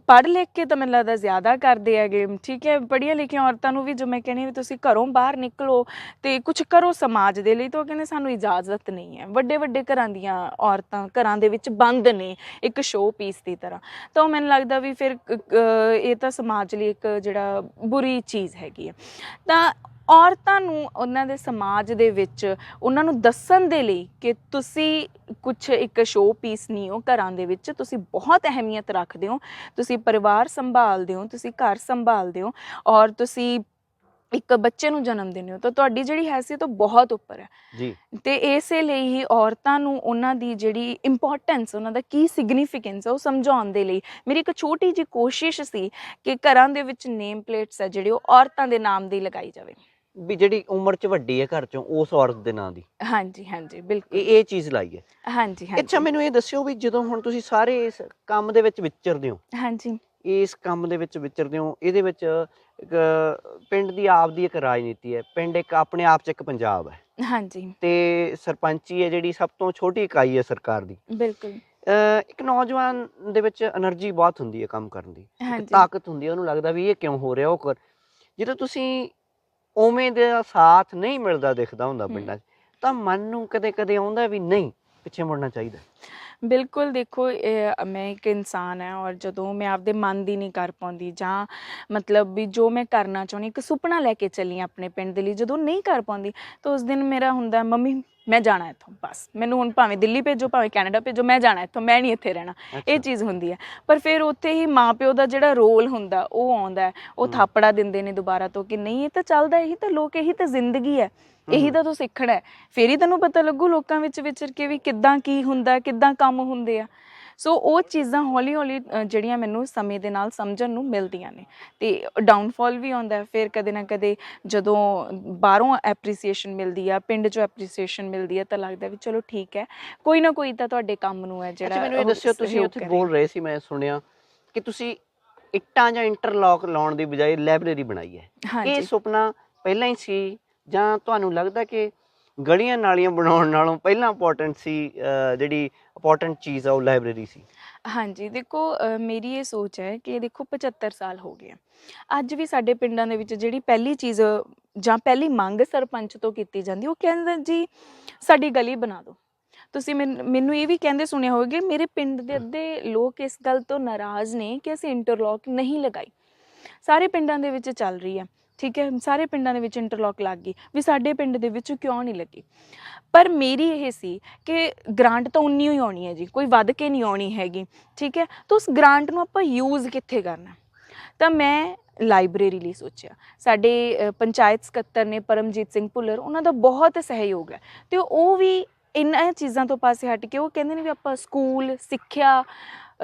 ਪੜ੍ਹ ਲਿਖ ਕੇ ਤਾਂ ਮੈਨੂੰ ਲੱਗਦਾ ਜ਼ਿਆਦਾ ਕਰਦੇ ਹੈਗੇ, ਠੀਕ ਹੈ। ਪੜ੍ਹੀਆਂ ਲਿਖੀਆਂ ਔਰਤਾਂ ਨੂੰ ਵੀ ਜੋ ਮੈਂ ਕਹਿੰਦੀ ਵੀ ਤੁਸੀਂ ਘਰੋਂ ਬਾਹਰ ਨਿਕਲੋ ਅਤੇ ਕੁਛ ਕਰੋ ਸਮਾਜ ਦੇ ਲਈ, ਤਾਂ ਉਹ ਕਹਿੰਦੇ ਸਾਨੂੰ ਇਜਾਜ਼ਤ ਨਹੀਂ ਹੈ। ਵੱਡੇ ਵੱਡੇ ਘਰਾਂ ਦੀਆਂ ਔਰਤਾਂ ਘਰਾਂ ਦੇ ਵਿੱਚ ਬੰਦ ਨੇ ਇੱਕ ਸ਼ੋਅ ਪੀਸ ਦੀ ਤਰ੍ਹਾਂ, ਤਾਂ ਉਹ ਮੈਨੂੰ ਲੱਗਦਾ ਵੀ ਫਿਰ ਇਹ ਤਾਂ ਸਮਾਜ ਲਈ ਇੱਕ ਜਿਹੜਾ ਬੁਰੀ ਚੀਜ਼ ਹੈਗੀ ਹੈ। ਤਾਂ ਔਰਤਾਂ ਨੂੰ ਉਹਨਾਂ ਦੇ ਸਮਾਜ ਦੇ ਵਿੱਚ ਉਹਨਾਂ ਨੂੰ ਦੱਸਣ ਦੇ ਲਈ ਕਿ ਤੁਸੀਂ ਕੁਛ ਇੱਕ ਸ਼ੋਅ ਪੀਸ ਨਹੀਂ ਹੋ, ਘਰਾਂ ਦੇ ਵਿੱਚ ਤੁਸੀਂ ਬਹੁਤ ਅਹਿਮੀਅਤ ਰੱਖਦੇ ਹੋ, ਤੁਸੀਂ ਪਰਿਵਾਰ ਸੰਭਾਲਦੇ ਹੋ, ਤੁਸੀਂ ਘਰ ਸੰਭਾਲਦੇ ਹੋ, ਔਰ ਤੁਸੀਂ ਇੱਕ ਬੱਚੇ ਨੂੰ ਜਨਮ ਦਿੰਦੇ ਹੋ, ਤਾਂ ਤੁਹਾਡੀ ਜਿਹੜੀ ਹੈਸੀਅਤ ਉਹ ਬਹੁਤ ਉੱਪਰ ਹੈ ਜੀ। ਅਤੇ ਇਸੇ ਲਈ ਹੀ ਔਰਤਾਂ ਨੂੰ ਉਹਨਾਂ ਦੀ ਜਿਹੜੀ ਇੰਪੋਰਟੈਂਸ, ਉਹਨਾਂ ਦਾ ਕੀ ਸਿਗਨੀਫਿਕੈਂਸ ਹੈ ਉਹ ਸਮਝਾਉਣ ਦੇ ਲਈ ਮੇਰੀ ਇੱਕ ਛੋਟੀ ਜਿਹੀ ਕੋਸ਼ਿਸ਼ ਸੀ ਕਿ ਘਰਾਂ ਦੇ ਵਿੱਚ ਨੇਮ ਪਲੇਟਸ ਹੈ ਜਿਹੜੀ ਉਹ ਔਰਤਾਂ ਦੇ ਨਾਮ ਦੀ ਲਗਾਈ ਜਾਵੇ, ਵੀ ਜਿਹੜੀ ਉਮਰ 'ਚ ਵੱਡੀ ਹੈ ਘਰ 'ਚੋਂ ਉਸ ਔਰਤ ਦੇ ਨਾਂ ਦੀ। ਹਾਂਜੀ ਬਿਲਕੁਲ, ਇਹ ਚੀਜ਼ ਲਾਈ ਹੈ। ਹਾਂਜੀ। ਅੱਛਾ, ਮੈਨੂੰ ਇਹ ਦੱਸਿਓ ਵੀ ਜਦੋਂ ਹੁਣ ਤੁਸੀਂ ਸਾਰੇ ਇਸ ਕੰਮ ਦੇ ਵਿੱਚ ਵਿਚਰਦੇ ਹੋ, ਇਸ ਕੰਮ ਦੇ ਵਿੱਚ ਵਿਚਰਦੇ ਹੋ, ਇਹਦੇ ਵਿੱਚ ਇੱਕ ਪਿੰਡ ਦੀ ਆਪ ਦੀ ਇੱਕ ਰਾਜਨੀਤੀ ਹੈ, ਪਿੰਡ ਇੱਕ ਆਪਣੇ ਆਪ 'ਚ ਇੱਕ ਪੰਜਾਬ ਹੈ, ਤੇ ਸਰਪੰਚੀ ਹੈ ਜਿਹੜੀ ਸਭ ਤੋਂ ਛੋਟੀ ਇਕਾਈ ਹੈ ਸਰਕਾਰ ਦੀ। ਬਿਲਕੁਲ। ਇੱਕ ਨੌਜਵਾਨ ਦੇ ਵਿੱਚ એનર્ਜੀ ਬਹੁਤ ਹੁੰਦੀ ਹੈ ਕੰਮ ਕਰਨ ਦੀ, ਇੱਕ ਹਾਂਜੀ। ਤਾਕਤ ਹੁੰਦੀ ਹੈ, ਉਹਨੂੰ ਲੱਗਦਾ ਵੀ ਇਹ ਕਿਉਂ ਹੋ ਰਿਹਾ ਉਹ ਕਰ। ਜਦੋਂ ਤੁਸੀਂ ਉਵੇਂ ਦਾ ਸਾਥ ਨਹੀਂ ਮਿਲਦਾ ਦਿਖਦਾ ਹੁੰਦਾ ਪਿੰਡਾਂ 'ਚ, ਤਾਂ ਮਨ ਨੂੰ ਕਦੇ ਕਦੇ ਆਉਂਦਾ ਵੀ ਨਹੀਂ ਪਿੱਛੇ ਮੁੜਨਾ ਚਾਹੀਦਾ। ਬਿਲਕੁਲ ਦੇਖੋ, ਮੈਂ ਇੱਕ ਇਨਸਾਨ ਹੈ ਔਰ ਜਦੋਂ ਮੈਂ ਆਪਦੇ ਮਨ ਦੀ ਨਹੀਂ ਕਰ ਪਾਉਂਦੀ ਜਾਂ ਮਤਲਬ ਵੀ ਜੋ ਮੈਂ ਕਰਨਾ ਚਾਹੁੰਦੀ, ਇੱਕ ਸੁਪਨਾ ਲੈ ਕੇ ਚੱਲੀ ਹਾਂ ਆਪਣੇ ਪਿੰਡ ਦੇ ਲਈ, ਜਦੋਂ ਨਹੀਂ ਕਰ ਪਾਉਂਦੀ ਤਾਂ ਉਸ ਦਿਨ ਮੇਰਾ ਹੁੰਦਾ ਮੰਮੀ ਮੈਂ ਜਾਣਾ ਇੱਥੋਂ, ਬਸ ਮੈਨੂੰ ਹੁਣ ਭਾਵੇਂ ਦਿੱਲੀ ਭੇਜੋ ਭਾਵੇਂ ਕੈਨੇਡਾ ਭੇਜੋ, ਮੈਂ ਜਾਣਾ ਇੱਥੋਂ, ਮੈਂ ਨਹੀਂ ਇੱਥੇ ਰਹਿਣਾ। ਇਹ ਚੀਜ਼ ਹੁੰਦੀ ਹੈ। ਪਰ ਫਿਰ ਉੱਥੇ ਹੀ ਮਾਂ ਪਿਓ ਦਾ ਜਿਹੜਾ ਰੋਲ ਹੁੰਦਾ ਉਹ ਆਉਂਦਾ, ਉਹ ਥਾਪੜਾ ਦਿੰਦੇ ਨੇ ਦੁਬਾਰਾ ਤੋਂ ਕਿ ਨਹੀਂ ਇਹ ਤਾਂ ਚੱਲਦਾ, ਇਹੀ ਤਾਂ ਲੋਕ, ਇਹੀ ਤਾਂ ਜ਼ਿੰਦਗੀ ਹੈ, ਇਹੀ ਤਾਂ ਤੂੰ ਸਿੱਖਣਾ ਹੈ। ਫਿਰ ਹੀ ਤੈਨੂੰ ਪਤਾ ਲੱਗੂ ਲੋਕਾਂ ਵਿੱਚ ਵਿਚਰ ਕੇ ਵੀ ਕਿੱਦਾਂ ਕੀ ਹੁੰਦਾ, ਕਿੱਦਾਂ ਕੰਮ ਹੁੰਦੇ ਆ। ਸੋ ਉਹ ਚੀਜ਼ਾਂ ਹੌਲੀ ਹੌਲੀ ਜਿਹੜੀਆਂ ਮੈਨੂੰ ਸਮੇਂ ਦੇ ਨਾਲ ਸਮਝਣ ਨੂੰ ਮਿਲਦੀਆਂ ਨੇ। ਅਤੇ ਡਾਊਨਫਾਲ ਵੀ ਆਉਂਦਾ ਫਿਰ ਕਦੇ ਨਾ ਕਦੇ, ਜਦੋਂ ਬਾਹਰੋਂ ਐਪਰੀਸੀਏਸ਼ਨ ਮਿਲਦੀ ਆ, ਪਿੰਡ 'ਚੋਂ ਐਪਰੀਸੀਏਸ਼ਨ ਮਿਲਦੀ ਆ, ਤਾਂ ਲੱਗਦਾ ਵੀ ਚਲੋ ਠੀਕ ਹੈ, ਕੋਈ ਨਾ ਕੋਈ ਤਾਂ ਤੁਹਾਡੇ ਕੰਮ ਨੂੰ ਹੈ ਜਿਹੜਾ। ਮੈਨੂੰ ਇਹ ਦੱਸਿਓ, ਤੁਸੀਂ ਉੱਥੇ ਬੋਲ ਰਹੇ ਸੀ, ਮੈਂ ਸੁਣਿਆ ਕਿ ਤੁਸੀਂ ਇੱਟਾਂ ਜਾਂ ਇੰਟਰਲੌਕ ਲਾਉਣ ਦੀ ਬਜਾਏ ਲਾਇਬ੍ਰੇਰੀ ਬਣਾਈ ਹੈ। ਇਹ ਸੁਪਨਾ ਪਹਿਲਾਂ ਹੀ ਸੀ ਜਾਂ ਤੁਹਾਨੂੰ ਲੱਗਦਾ ਕਿ ਗਲੀਆਂ ਨਾਲੀਆਂ ਬਣਾਉਣ ਨਾਲੋਂ ਪਹਿਲਾਂ ਇੰਪੋਰਟੈਂਟ ਸੀ, ਜਿਹੜੀ ਇੰਪੋਰਟੈਂਟ ਚੀਜ਼ ਆ ਉਹ ਲਾਇਬ੍ਰੇਰੀ ਸੀ? ਹਾਂਜੀ ਦੇਖੋ, ਮੇਰੀ ਇਹ ਸੋਚ ਹੈ ਕਿ ਦੇਖੋ 75 ਸਾਲ ਹੋ ਗਏ ਆ, ਅੱਜ ਵੀ ਸਾਡੇ ਪਿੰਡਾਂ ਦੇ ਵਿੱਚ ਜਿਹੜੀ ਪਹਿਲੀ ਚੀਜ਼ ਜਾਂ ਪਹਿਲੀ ਮੰਗ ਸਰਪੰਚ ਤੋਂ ਕੀਤੀ ਜਾਂਦੀ, ਉਹ ਕਹਿੰਦਾ ਜੀ ਸਾਡੀ ਗਲੀ ਬਣਾ ਦਿਓ। ਤੁਸੀਂ ਮੈਨੂੰ ਇਹ ਵੀ ਕਹਿੰਦੇ ਸੁਣਿਆ ਹੋਵੇਗਾ, ਮੇਰੇ ਪਿੰਡ ਦੇ ਅੱਧੇ ਲੋਕ ਇਸ ਗੱਲ ਤੋਂ ਨਾਰਾਜ਼ ਨੇ ਕਿ ਅਸੀਂ ਇੰਟਰਲੌਕ ਨਹੀਂ ਲਗਾਈ। ਸਾਰੇ ਪਿੰਡਾਂ ਦੇ ਵਿੱਚ ਚੱਲ ਰਹੀ ਹੈ, ਠੀਕ ਹੈ, ਸਾਰੇ ਪਿੰਡਾਂ ਦੇ ਵਿੱਚ ਇੰਟਰਲੌਕ ਲੱਗ ਗਈ, ਵੀ ਸਾਡੇ ਪਿੰਡ ਦੇ ਵਿੱਚ ਕਿਉਂ ਨਹੀਂ ਲੱਗੀ। ਪਰ ਮੇਰੀ ਇਹ ਸੀ ਕਿ ਗ੍ਰਾਂਟ ਤਾਂ ਉਨੀ ਹੀ ਆਉਣੀ ਹੈ ਜੀ, ਕੋਈ ਵੱਧ ਕੇ ਨਹੀਂ ਆਉਣੀ ਹੈਗੀ, ਠੀਕ ਹੈ। ਤਾਂ ਉਸ ਗ੍ਰਾਂਟ ਨੂੰ ਆਪਾਂ ਯੂਜ਼ ਕਿੱਥੇ ਕਰਨਾ, ਤਾਂ ਮੈਂ ਲਾਇਬ੍ਰੇਰੀ ਲਈ ਸੋਚਿਆ। ਸਾਡੇ ਪੰਚਾਇਤ ਸਕੱਤਰ ਨੇ ਪਰਮਜੀਤ ਸਿੰਘ ਭੁੱਲਰ, ਉਹਨਾਂ ਦਾ ਬਹੁਤ ਸਹਿਯੋਗ ਹੈ, ਅਤੇ ਉਹ ਵੀ ਇਹਨਾਂ ਚੀਜ਼ਾਂ ਤੋਂ ਪਾਸੇ ਹਟ ਕੇ ਉਹ ਕਹਿੰਦੇ ਨੇ ਵੀ ਆਪਾਂ ਸਕੂਲ, ਸਿੱਖਿਆ,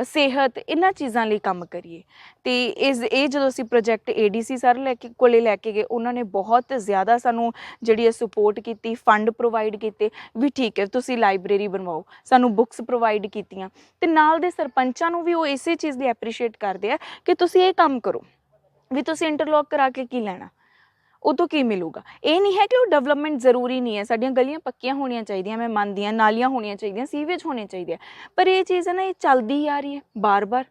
ਸਿਹਤ, ਇਹਨਾਂ ਚੀਜ਼ਾਂ ਲਈ ਕੰਮ ਕਰੀਏ। ਅਤੇ ਇਹ ਜਦੋਂ ਅਸੀਂ ਪ੍ਰੋਜੈਕਟ ADC ਸਰ ਕੋਲੇ ਲੈ ਕੇ ਗਏ, ਉਹਨਾਂ ਨੇ ਬਹੁਤ ਜ਼ਿਆਦਾ ਸਾਨੂੰ ਜਿਹੜੀ ਹੈ ਸਪੋਰਟ ਕੀਤੀ, ਫੰਡ ਪ੍ਰੋਵਾਈਡ ਕੀਤੇ ਵੀ ਠੀਕ ਹੈ ਤੁਸੀਂ ਲਾਇਬ੍ਰੇਰੀ ਬਣਵਾਓ, ਸਾਨੂੰ ਬੁੱਕਸ ਪ੍ਰੋਵਾਈਡ ਕੀਤੀਆਂ। ਅਤੇ ਨਾਲ ਦੇ ਸਰਪੰਚਾਂ ਨੂੰ ਵੀ ਉਹ ਇਸੇ ਚੀਜ਼ ਦੀ ਐਪਰੀਸ਼ੀਏਟ ਕਰਦੇ ਆ ਕਿ ਤੁਸੀਂ ਇਹ ਕੰਮ ਕਰੋ, ਵੀ ਤੁਸੀਂ ਇੰਟਰਲੌਕ ਕਰਾ ਕੇ ਕੀ ਲੈਣਾ, ਉਹ ਤੋਂ ਕੀ ਮਿਲੂਗਾ। ਇਹ ਨਹੀਂ ਹੈ ਕਿ ਉਹ ਡਿਵੈਲਪਮੈਂਟ ਜ਼ਰੂਰੀ ਨਹੀਂ ਹੈ, ਸਾਡੀਆਂ ਗਲੀਆਂ ਪੱਕੀਆਂ ਹੋਣੀਆਂ ਚਾਹੀਦੀਆਂ, ਮੈਂ ਮੰਨਦੀ ਹਾਂ, ਨਾਲੀਆਂ ਹੋਣੀਆਂ ਚਾਹੀਦੀਆਂ, ਸੀਵੇਜ ਹੋਣੇ ਚਾਹੀਦੇ ਆ, ਪਰ ਇਹ ਚੀਜ਼ ਹੈ ਨਾ, ਇਹ ਚੱਲਦੀ ਆ ਰਹੀ ਹੈ ਬਾਰ-ਬਾਰ,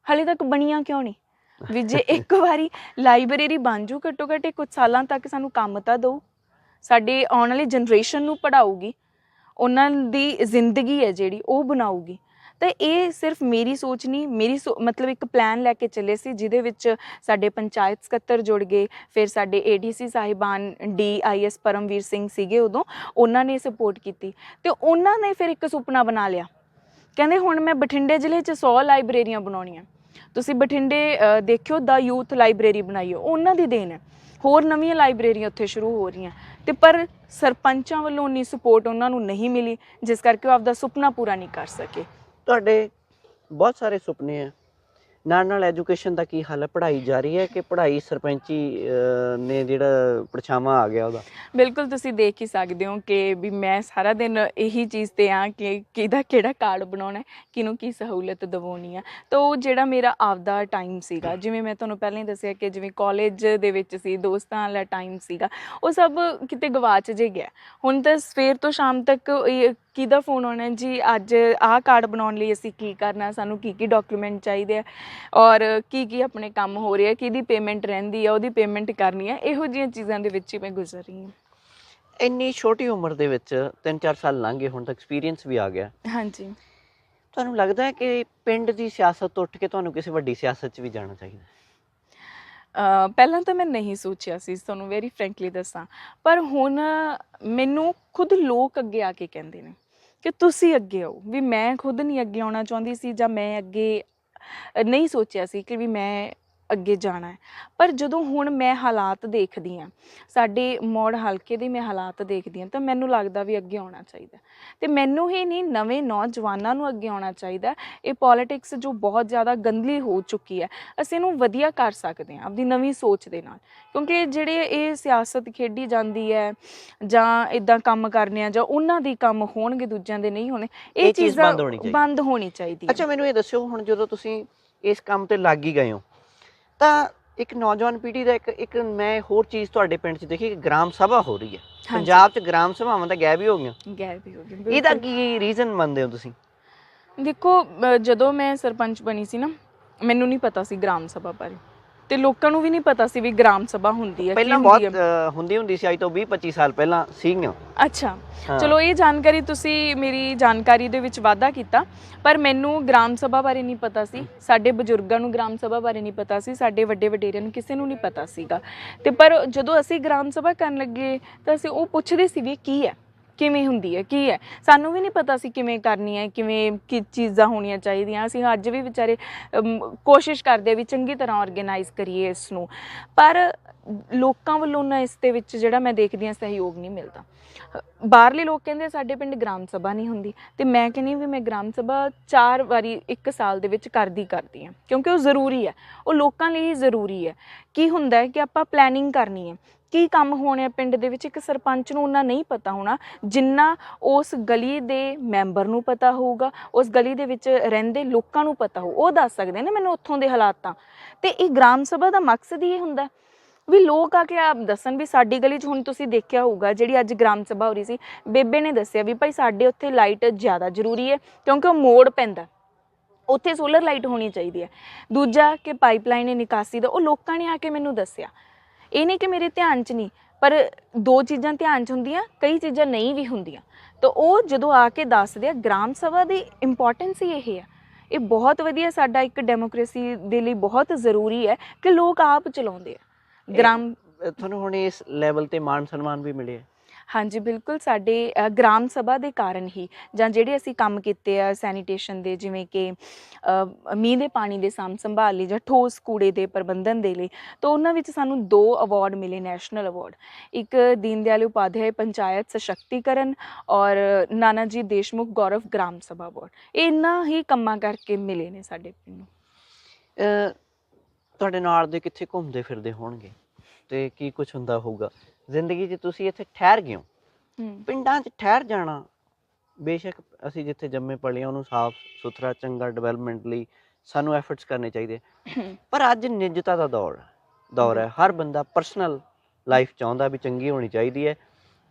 ਹਾਲੇ ਤੱਕ ਬਣੀਆਂ ਕਿਉਂ ਨਹੀਂ। ਵੀ ਜੇ ਇੱਕ ਵਾਰੀ ਲਾਇਬ੍ਰੇਰੀ ਬਣ ਜੂ, ਘੱਟੋ ਘੱਟ ਕੁਝ ਸਾਲਾਂ ਤੱਕ ਸਾਨੂੰ ਕੰਮ ਤਾਂ ਦਿਓ, ਸਾਡੇ ਆਉਣ ਵਾਲੀ ਜਨਰੇਸ਼ਨ ਨੂੰ ਪੜ੍ਹਾਊਗੀ, ਉਹਨਾਂ ਦੀ ਜ਼ਿੰਦਗੀ ਹੈ ਜਿਹੜੀ ਉਹ ਬਣਾਊਗੀ। ਤਾਂ ਇਹ ਸਿਰਫ ਮੇਰੀ ਸੋਚ ਨਹੀਂ, ਮੇਰੀ ਮਤਲਬ ਇੱਕ ਪਲਾਨ ਲੈ ਕੇ ਚੱਲੇ ਸੀ, ਜਿਹਦੇ ਵਿੱਚ ਸਾਡੇ ਪੰਚਾਇਤ ਸਕੱਤਰ ਜੁੜ ਗਏ, ਫਿਰ ਸਾਡੇ ADC ਸਾਹਿਬਾਨ DIS ਪਰਮਵੀਰ ਸਿੰਘ ਸੀਗੇ ਉਦੋਂ, ਉਹਨਾਂ ਨੇ ਸਪੋਰਟ ਕੀਤੀ। ਅਤੇ ਉਹਨਾਂ ਨੇ ਫਿਰ ਇੱਕ ਸੁਪਨਾ ਬਣਾ ਲਿਆ, ਕਹਿੰਦੇ ਹੁਣ ਮੈਂ ਬਠਿੰਡੇ ਜ਼ਿਲ੍ਹੇ 'ਚ 100 ਲਾਇਬ੍ਰੇਰੀਆਂ ਬਣਾਉਣੀਆਂ। ਤੁਸੀਂ ਬਠਿੰਡੇ ਦੇਖਿਓ, ਦਾ ਯੂਥ ਲਾਇਬ੍ਰੇਰੀ ਬਣਾਈ ਹੋ, ਉਹਨਾਂ ਦੀ ਦੇਣ ਹੈ। ਹੋਰ ਨਵੀਆਂ ਲਾਇਬ੍ਰੇਰੀਆਂ ਉੱਥੇ ਸ਼ੁਰੂ ਹੋ ਰਹੀਆਂ, ਅਤੇ ਪਰ ਸਰਪੰਚਾਂ ਵੱਲੋਂ ਉਨੀ ਸਪੋਰਟ ਉਹਨਾਂ ਨੂੰ ਨਹੀਂ ਮਿਲੀ, ਜਿਸ ਕਰਕੇ ਉਹ ਆਪਦਾ ਸੁਪਨਾ ਪੂਰਾ ਨਹੀਂ ਕਰ ਸਕੇ। ਤੁਹਾਡੇ ਬਹੁਤ ਸਾਰੇ ਸੁਪਨੇ ਆ, ਨਾਲ ਨਾਲ ਐਜੂਕੇਸ਼ਨ ਦਾ ਕੀ ਹਾਲ ਹੈ? ਪੜ੍ਹਾਈ ਜਾਰੀ ਹੈ ਕਿ ਪੜ੍ਹਾਈ ਸਰਪੰਚੀ ਨੇ ਜਿਹੜਾ ਪਰਛਾਵਾਂ ਆ ਗਿਆ ਉਹਦਾ? ਬਿਲਕੁਲ, ਤੁਸੀਂ ਦੇਖ ਹੀ ਸਕਦੇ ਹੋ ਕਿ ਵੀ ਮੈਂ ਸਾਰਾ ਦਿਨ ਇਹੀ ਚੀਜ਼ 'ਤੇ ਹਾਂ ਕਿ ਕਿਹਦਾ ਕਿਹੜਾ ਕਾਰਡ ਬਣਾਉਣਾ, ਕਿਹਨੂੰ ਕੀ ਸਹੂਲਤ ਦਿਵਾਉਣੀ ਆ। ਤਾਂ ਉਹ ਜਿਹੜਾ ਮੇਰਾ ਆਪਦਾ ਟਾਈਮ ਸੀਗਾ, ਜਿਵੇਂ ਮੈਂ ਤੁਹਾਨੂੰ ਪਹਿਲਾਂ ਹੀ ਦੱਸਿਆ ਕਿ ਜਿਵੇਂ ਕਾਲਜ ਦੇ ਵਿੱਚ ਸੀ, ਦੋਸਤਾਂ ਵਾਲਾ ਟਾਈਮ ਸੀਗਾ, ਉਹ ਸਭ ਕਿਤੇ ਗਵਾਚ ਜੇ ਗਿਆ। ਹੁਣ ਤਾਂ ਸਵੇਰ ਤੋਂ ਸ਼ਾਮ ਤੱਕ ਕਿਹਦਾ ਫੋਨ ਆਉਣਾ ਜੀ, ਅੱਜ ਆਹ ਕਾਰਡ ਬਣਾਉਣ ਲਈ ਅਸੀਂ ਕੀ ਕਰਨਾ, ਸਾਨੂੰ ਕੀ ਕੀ ਡਾਕੂਮੈਂਟ ਚਾਹੀਦੇ ਆ, ਔਰ ਕੀ ਆਪਣੇ ਕੰਮ ਹੋ ਰਿਹਾ, ਕਿਹਦੀ ਪੇਮੈਂਟ ਰਹਿੰਦੀ ਆ, ਉਹਦੀ ਪੇਮੈਂਟ ਕਰਨੀ ਆ। ਇਹੋ ਜਿਹੀਆਂ ਚੀਜ਼ਾਂ ਦੇ ਵਿੱਚ ਹੀ ਮੈਂ ਗੁਜ਼ਰ ਰਹੀ ਹਾਂ। ਇੰਨੀ ਛੋਟੀ ਉਮਰ ਦੇ ਵਿੱਚ 3-4 ਸਾਲ ਲੰਘ ਗਏ, ਹੁਣ ਤਾਂ ਐਕਸਪੀਰੀਅੰਸ ਵੀ ਆ ਗਿਆ। ਹਾਂਜੀ। ਤੁਹਾਨੂੰ ਲੱਗਦਾ ਹੈ ਕਿ ਪਿੰਡ ਦੀ ਸਿਆਸਤ ਤੋਂ ਉੱਠ ਕੇ ਤੁਹਾਨੂੰ ਕਿਸੇ ਵੱਡੀ ਸਿਆਸਤ 'ਚ ਵੀ ਜਾਣਾ ਚਾਹੀਦਾ? ਪਹਿਲਾਂ ਤਾਂ ਮੈਂ ਨਹੀਂ ਸੋਚਿਆ ਸੀ, ਤੁਹਾਨੂੰ ਵੈਰੀ ਫਰੈਂਕਲੀ ਦੱਸਾਂ, ਪਰ ਹੁਣ ਮੈਨੂੰ ਖੁਦ ਲੋਕ ਅੱਗੇ ਆ ਕੇ ਕਹਿੰਦੇ ਨੇ ਕਿ ਤੁਸੀਂ ਅੱਗੇ ਆਓ। ਵੀ ਮੈਂ ਖੁਦ ਨਹੀਂ ਅੱਗੇ ਆਉਣਾ ਚਾਹੁੰਦੀ ਸੀ, ਜਾਂ ਮੈਂ ਅੱਗੇ ਨਹੀਂ ਸੋਚਿਆ ਸੀ ਕਿ ਵੀ ਮੈਂ ਅੱਗੇ ਜਾਣਾ ਹੈ। ਪਰ ਜਦੋਂ ਹੁਣ ਮੈਂ ਹਾਲਾਤ ਦੇਖਦੀ ਹਾਂ, ਸਾਡੇ ਮੌੜ ਹਲਕੇ ਦੇ ਮੈਂ ਹਾਲਾਤ ਦੇਖਦੀ ਹਾਂ, ਤਾਂ ਮੈਨੂੰ ਲੱਗਦਾ ਵੀ ਅੱਗੇ ਆਉਣਾ ਚਾਹੀਦਾ। ਅਤੇ ਮੈਨੂੰ ਹੀ ਨਹੀਂ, ਨਵੇਂ ਨੌਜਵਾਨਾਂ ਨੂੰ ਅੱਗੇ ਆਉਣਾ ਚਾਹੀਦਾ। ਇਹ ਪੋਲੀਟਿਕਸ ਜੋ ਬਹੁਤ ਜ਼ਿਆਦਾ ਗੰਦਲੀ ਹੋ ਚੁੱਕੀ ਹੈ, ਅਸੀਂ ਇਹਨੂੰ ਵਧੀਆ ਕਰ ਸਕਦੇ ਹਾਂ ਆਪਦੀ ਨਵੀਂ ਸੋਚ ਦੇ ਨਾਲ। ਕਿਉਂਕਿ ਜਿਹੜੇ ਇਹ ਸਿਆਸਤ ਖੇਡੀ ਜਾਂਦੀ ਹੈ, ਜਾਂ ਇੱਦਾਂ ਕੰਮ ਕਰਨੇ ਆ, ਜਾਂ ਉਹਨਾਂ ਦੀ ਕੰਮ ਹੋਣਗੇ, ਦੂਜਿਆਂ ਦੇ ਨਹੀਂ ਹੋਣੇ, ਇਹ ਚੀਜ਼ਾਂ ਬੰਦ ਹੋਣੀ ਚਾਹੀਦੀ। ਅੱਛਾ, ਮੈਨੂੰ ਇਹ ਦੱਸਿਓ, ਹੁਣ ਜਦੋਂ ਤੁਸੀਂ ਇਸ ਕੰਮ 'ਤੇ ਲੱਗ ਹੀ ਗਏ ਹੋ, ਤਾਂ ਇੱਕ ਨੌਜਵਾਨ ਪੀੜ੍ਹੀ ਦਾ ਇੱਕ ਮੈਂ ਹੋਰ ਚੀਜ਼ ਤੁਹਾਡੇ ਪਿੰਡ 'ਚ ਦੇਖੀ ਕਿ ਗ੍ਰਾਮ ਸਭਾ ਹੋ ਰਹੀ ਹੈ। ਪੰਜਾਬ 'ਚ ਗ੍ਰਾਮ ਸਭਾਵਾਂ ਤਾਂ ਗਾਇਬ ਹੀ ਹੋ ਗਈਆਂ। ਗਾਇਬ ਹੀ ਹੋ ਗਏ। ਇਹਦਾ ਕੀ ਰੀਜ਼ਨ ਮੰਨਦੇ ਹੋ ਤੁਸੀਂ? ਦੇਖੋ ਜਦੋਂ ਮੈਂ ਸਰਪੰਚ ਬਣੀ ਸੀ ਨਾ, ਮੈਨੂੰ ਨਹੀਂ ਪਤਾ ਸੀ ਗ੍ਰਾਮ ਸਭਾ ਬਾਰੇ, ਤੇ ਲੋਕਾਂ ਨੂੰ ਵੀ ਨਹੀਂ ਪਤਾ ਸੀ ਵੀ ਗ੍ਰਾਮ ਸਭਾ ਹੁੰਦੀ ਹੈ, ਕੀ ਪਹਿਲਾਂ ਹੁੰਦੀ ਹੈ। ਬਹੁਤ ਹੁੰਦੀ ਸੀ, ਅੱਜ ਤੋਂ 20-25 ਸਾਲ ਪਹਿਲਾਂ ਸੀਗੀਆਂ। ਅੱਛਾ, ਹਾਂ। ਚਲੋ ਇਹ ਜਾਣਕਾਰੀ, ਤੁਸੀਂ ਮੇਰੀ ਜਾਣਕਾਰੀ ਦੇ ਵਿੱਚ ਵਾਧਾ ਕੀਤਾ, ਪਰ ਮੈਨੂੰ ਗ੍ਰਾਮ ਸਭਾ ਬਾਰੇ ਨਹੀਂ ਪਤਾ ਸੀ, ਸਾਡੇ ਬਜ਼ੁਰਗਾਂ ਨੂੰ ਗ੍ਰਾਮ ਸਭਾ ਬਾਰੇ ਨਹੀਂ ਪਤਾ ਸੀ, ਸਾਡੇ ਵੱਡੇ ਵਡੇਰਿਆਂ ਨੂੰ ਕਿਸੇ ਨੂੰ ਨਹੀਂ ਪਤਾ ਸੀਗਾ। ਤੇ ਪਰ ਜਦੋਂ ਅਸੀਂ ਗ੍ਰਾਮ ਸਭਾ ਕਰਨ ਲੱਗੇ ਤਾਂ ਅਸੀਂ ਉਹ ਪੁੱਛਦੇ ਸੀ ਵੀ ਕੀ ਹੈ, ਕਿਵੇਂ ਹੁੰਦੀ ਹੈ, ਕੀ ਹੈ। ਸਾਨੂੰ ਵੀ ਨਹੀਂ ਪਤਾ ਸੀ ਕਿਵੇਂ ਕਰਨੀ ਹੈ, ਕਿਵੇਂ ਕੀ ਚੀਜ਼ਾਂ ਹੋਣੀਆਂ ਚਾਹੀਦੀਆਂ। ਅਸੀਂ ਅੱਜ ਵੀ ਵਿਚਾਰੇ ਕੋਸ਼ਿਸ਼ ਕਰਦੇ ਵੀ ਚੰਗੀ ਤਰ੍ਹਾਂ ਆਰਗੇਨਾਈਜ਼ ਕਰੀਏ ਇਸ ਨੂੰ, ਪਰ ਲੋਕਾਂ ਵੱਲੋਂ ਨਾ ਇਸ ਦੇ ਵਿੱਚ ਜਿਹੜਾ ਮੈਂ ਦੇਖਦੀ ਹਾਂ ਸਹਿਯੋਗ ਨਹੀਂ ਮਿਲਦਾ। ਬਾਹਰਲੇ ਲੋਕ ਕਹਿੰਦੇ ਸਾਡੇ ਪਿੰਡ ਗ੍ਰਾਮ ਸਭਾ ਨਹੀਂ ਹੁੰਦੀ, ਤੇ ਮੈਂ ਕਹਿੰਦੀ ਵੀ ਮੈਂ ਗ੍ਰਾਮ ਸਭਾ 4 ਵਾਰੀ 1 ਸਾਲ ਦੇ ਵਿੱਚ ਕਰਦੀ ਹਾਂ, ਕਿਉਂਕਿ ਉਹ ਜ਼ਰੂਰੀ ਹੈ, ਉਹ ਲੋਕਾਂ ਲਈ ਹੀ ਜ਼ਰੂਰੀ ਹੈ। ਕੀ ਹੁੰਦਾ ਹੈ ਕਿ ਆਪਾਂ ਪਲੈਨਿੰਗ ਕਰਨੀ ਹੈ, ਕੀ ਕੰਮ ਹੋਣੇ ਆ ਪਿੰਡ ਦੇ ਵਿੱਚ। ਇੱਕ ਸਰਪੰਚ ਨੂੰ ਉਹਨਾਂ ਨਹੀਂ ਪਤਾ ਹੋਣਾ ਜਿੰਨਾ ਉਸ ਗਲੀ ਦੇ ਮੈਂਬਰ ਨੂੰ ਪਤਾ ਹੋਊਗਾ, ਉਸ ਗਲੀ ਦੇ ਵਿੱਚ ਰਹਿੰਦੇ ਲੋਕਾਂ ਨੂੰ ਪਤਾ ਹੋਊ, ਉਹ ਦੱਸ ਸਕਦੇ ਨੇ ਮੈਨੂੰ ਉੱਥੋਂ ਦੇ ਹਾਲਾਤਾਂ। ਤੇ ਇਹ ਗ੍ਰਾਮ ਸਭਾ ਦਾ ਮਕਸਦ ਹੀ ਇਹ ਹੁੰਦਾ ਵੀ ਲੋਕ ਆ ਕੇ ਆਪ ਦੱਸਣ ਵੀ ਸਾਡੀ ਗਲੀ 'ਚ, ਹੁਣ ਤੁਸੀਂ ਦੇਖਿਆ ਹੋਊਗਾ ਜਿਹੜੀ ਅੱਜ ਗ੍ਰਾਮ ਸਭਾ ਹੋ ਰਹੀ ਸੀ, ਬੇਬੇ ਨੇ ਦੱਸਿਆ ਵੀ ਭਾਈ ਸਾਡੇ ਉੱਥੇ ਲਾਈਟ ਜ਼ਿਆਦਾ ਜ਼ਰੂਰੀ ਹੈ, ਕਿਉਂਕਿ ਉਹ ਮੋੜ ਪੈਂਦਾ, ਉੱਥੇ ਸੋਲਰ ਲਾਈਟ ਹੋਣੀ ਚਾਹੀਦੀ ਹੈ। ਦੂਜਾ ਕਿ ਪਾਈਪਲਾਈਨ ਨਿਕਾਸੀ ਦਾ, ਉਹ ਲੋਕਾਂ ਨੇ ਆ ਕੇ ਮੈਨੂੰ ਦੱਸਿਆ। ਇਹ ਨਹੀਂ ਕਿ ਮੇਰੇ ਧਿਆਨ 'ਚ ਨਹੀਂ, ਪਰ 2 ਚੀਜ਼ਾਂ ਧਿਆਨ 'ਚ ਹੁੰਦੀਆਂ, ਕਈ ਚੀਜ਼ਾਂ ਨਹੀਂ ਵੀ ਹੁੰਦੀਆਂ। ਤਾਂ ਉਹ ਜਦੋਂ ਆ ਕੇ ਦੱਸਦੇ ਆ, ਗ੍ਰਾਮ ਸਭਾ ਦੀ ਇੰਪੋਰਟੈਂਸ ਹੀ ਇਹ ਹੈ। ਇਹ ਬਹੁਤ ਵਧੀਆ, ਸਾਡਾ ਇੱਕ ਡੈਮੋਕ੍ਰੇਸੀ ਦੇ ਲਈ ਬਹੁਤ ਜ਼ਰੂਰੀ ਹੈ ਕਿ ਲੋਕ ਆਪ ਚਲਾਉਂਦੇ ਆ ਗ੍ਰਾਮ। ਤੁਹਾਨੂੰ ਹੁਣ ਇਸ ਲੈਵਲ ਤੇ ਮਾਣ ਸਨਮਾਨ ਵੀ ਮਿਲਿਆ? ਹਾਂਜੀ ਬਿਲਕੁਲ, ਸਾਡੇ ਗ੍ਰਾਮ ਸਭਾ ਦੇ ਕਾਰਨ ਹੀ, ਜਾਂ ਜਿਹੜੇ ਅਸੀਂ ਕੰਮ ਕੀਤੇ ਆ ਸੈਨੀਟੇਸ਼ਨ ਦੇ, ਜਿਵੇਂ ਕਿ ਮੀਂਹ ਦੇ ਪਾਣੀ ਦੇ ਸਾਂਭ ਸੰਭਾਲ ਲਈ ਜਾਂ ਠੋਸ ਕੂੜੇ ਦੇ ਪ੍ਰਬੰਧਨ ਦੇ ਲਈ, ਤਾਂ ਉਹਨਾਂ ਵਿੱਚ ਸਾਨੂੰ 2 ਅਵਾਰਡ ਮਿਲੇ, ਨੈਸ਼ਨਲ ਅਵਾਰਡ। ਇੱਕ ਦੀਨ ਦਿਆਲ ਉਪਾਧਿਆਏ ਪੰਚਾਇਤ ਸਸ਼ਕਤੀਕਰਨ ਔਰ ਨਾਨਾ ਜੀ ਦੇਸ਼ਮੁਖ ਗੌਰਵ ਗ੍ਰਾਮ ਸਭਾ ਅਵਾਰਡ। ਇਹ ਇੰਨਾ ਹੀ ਕੰਮਾਂ ਕਰਕੇ ਮਿਲੇ ਨੇ ਸਾਡੇ ਪਿੰਡ ਨੂੰ। ਤੁਹਾਡੇ ਨਾਲ ਦੇ ਕਿੱਥੇ ਘੁੰਮਦੇ ਫਿਰਦੇ ਹੋਣਗੇ ਤੇ ਕੀ ਕੁਝ ਹੁੰਦਾ ਹੋਊਗਾ ਜ਼ਿੰਦਗੀ 'ਚ? ਤੁਸੀਂ ਇੱਥੇ ਠਹਿਰ ਗਏ ਹੋ, ਪਿੰਡਾਂ 'ਚ ਠਹਿਰ ਜਾਣਾ, ਬੇਸ਼ੱਕ ਅਸੀਂ ਜਿੱਥੇ ਜੰਮੇ ਪਲੇ ਉਹਨੂੰ ਸਾਫ਼ ਸੁਥਰਾ ਚੰਗਾ ਡਿਵੈਲਪਮੈਂਟ ਲਈ ਸਾਨੂੰ ਐਫਰਟਸ ਕਰਨੇ ਚਾਹੀਦੇ, ਪਰ ਅੱਜ ਨਿੱਜਤਾ ਦਾ ਦੌਰ ਹੈ। ਹਰ ਬੰਦਾ ਪਰਸਨਲ ਲਾਈਫ ਚਾਹੁੰਦਾ ਵੀ ਚੰਗੀ ਹੋਣੀ ਚਾਹੀਦੀ ਹੈ,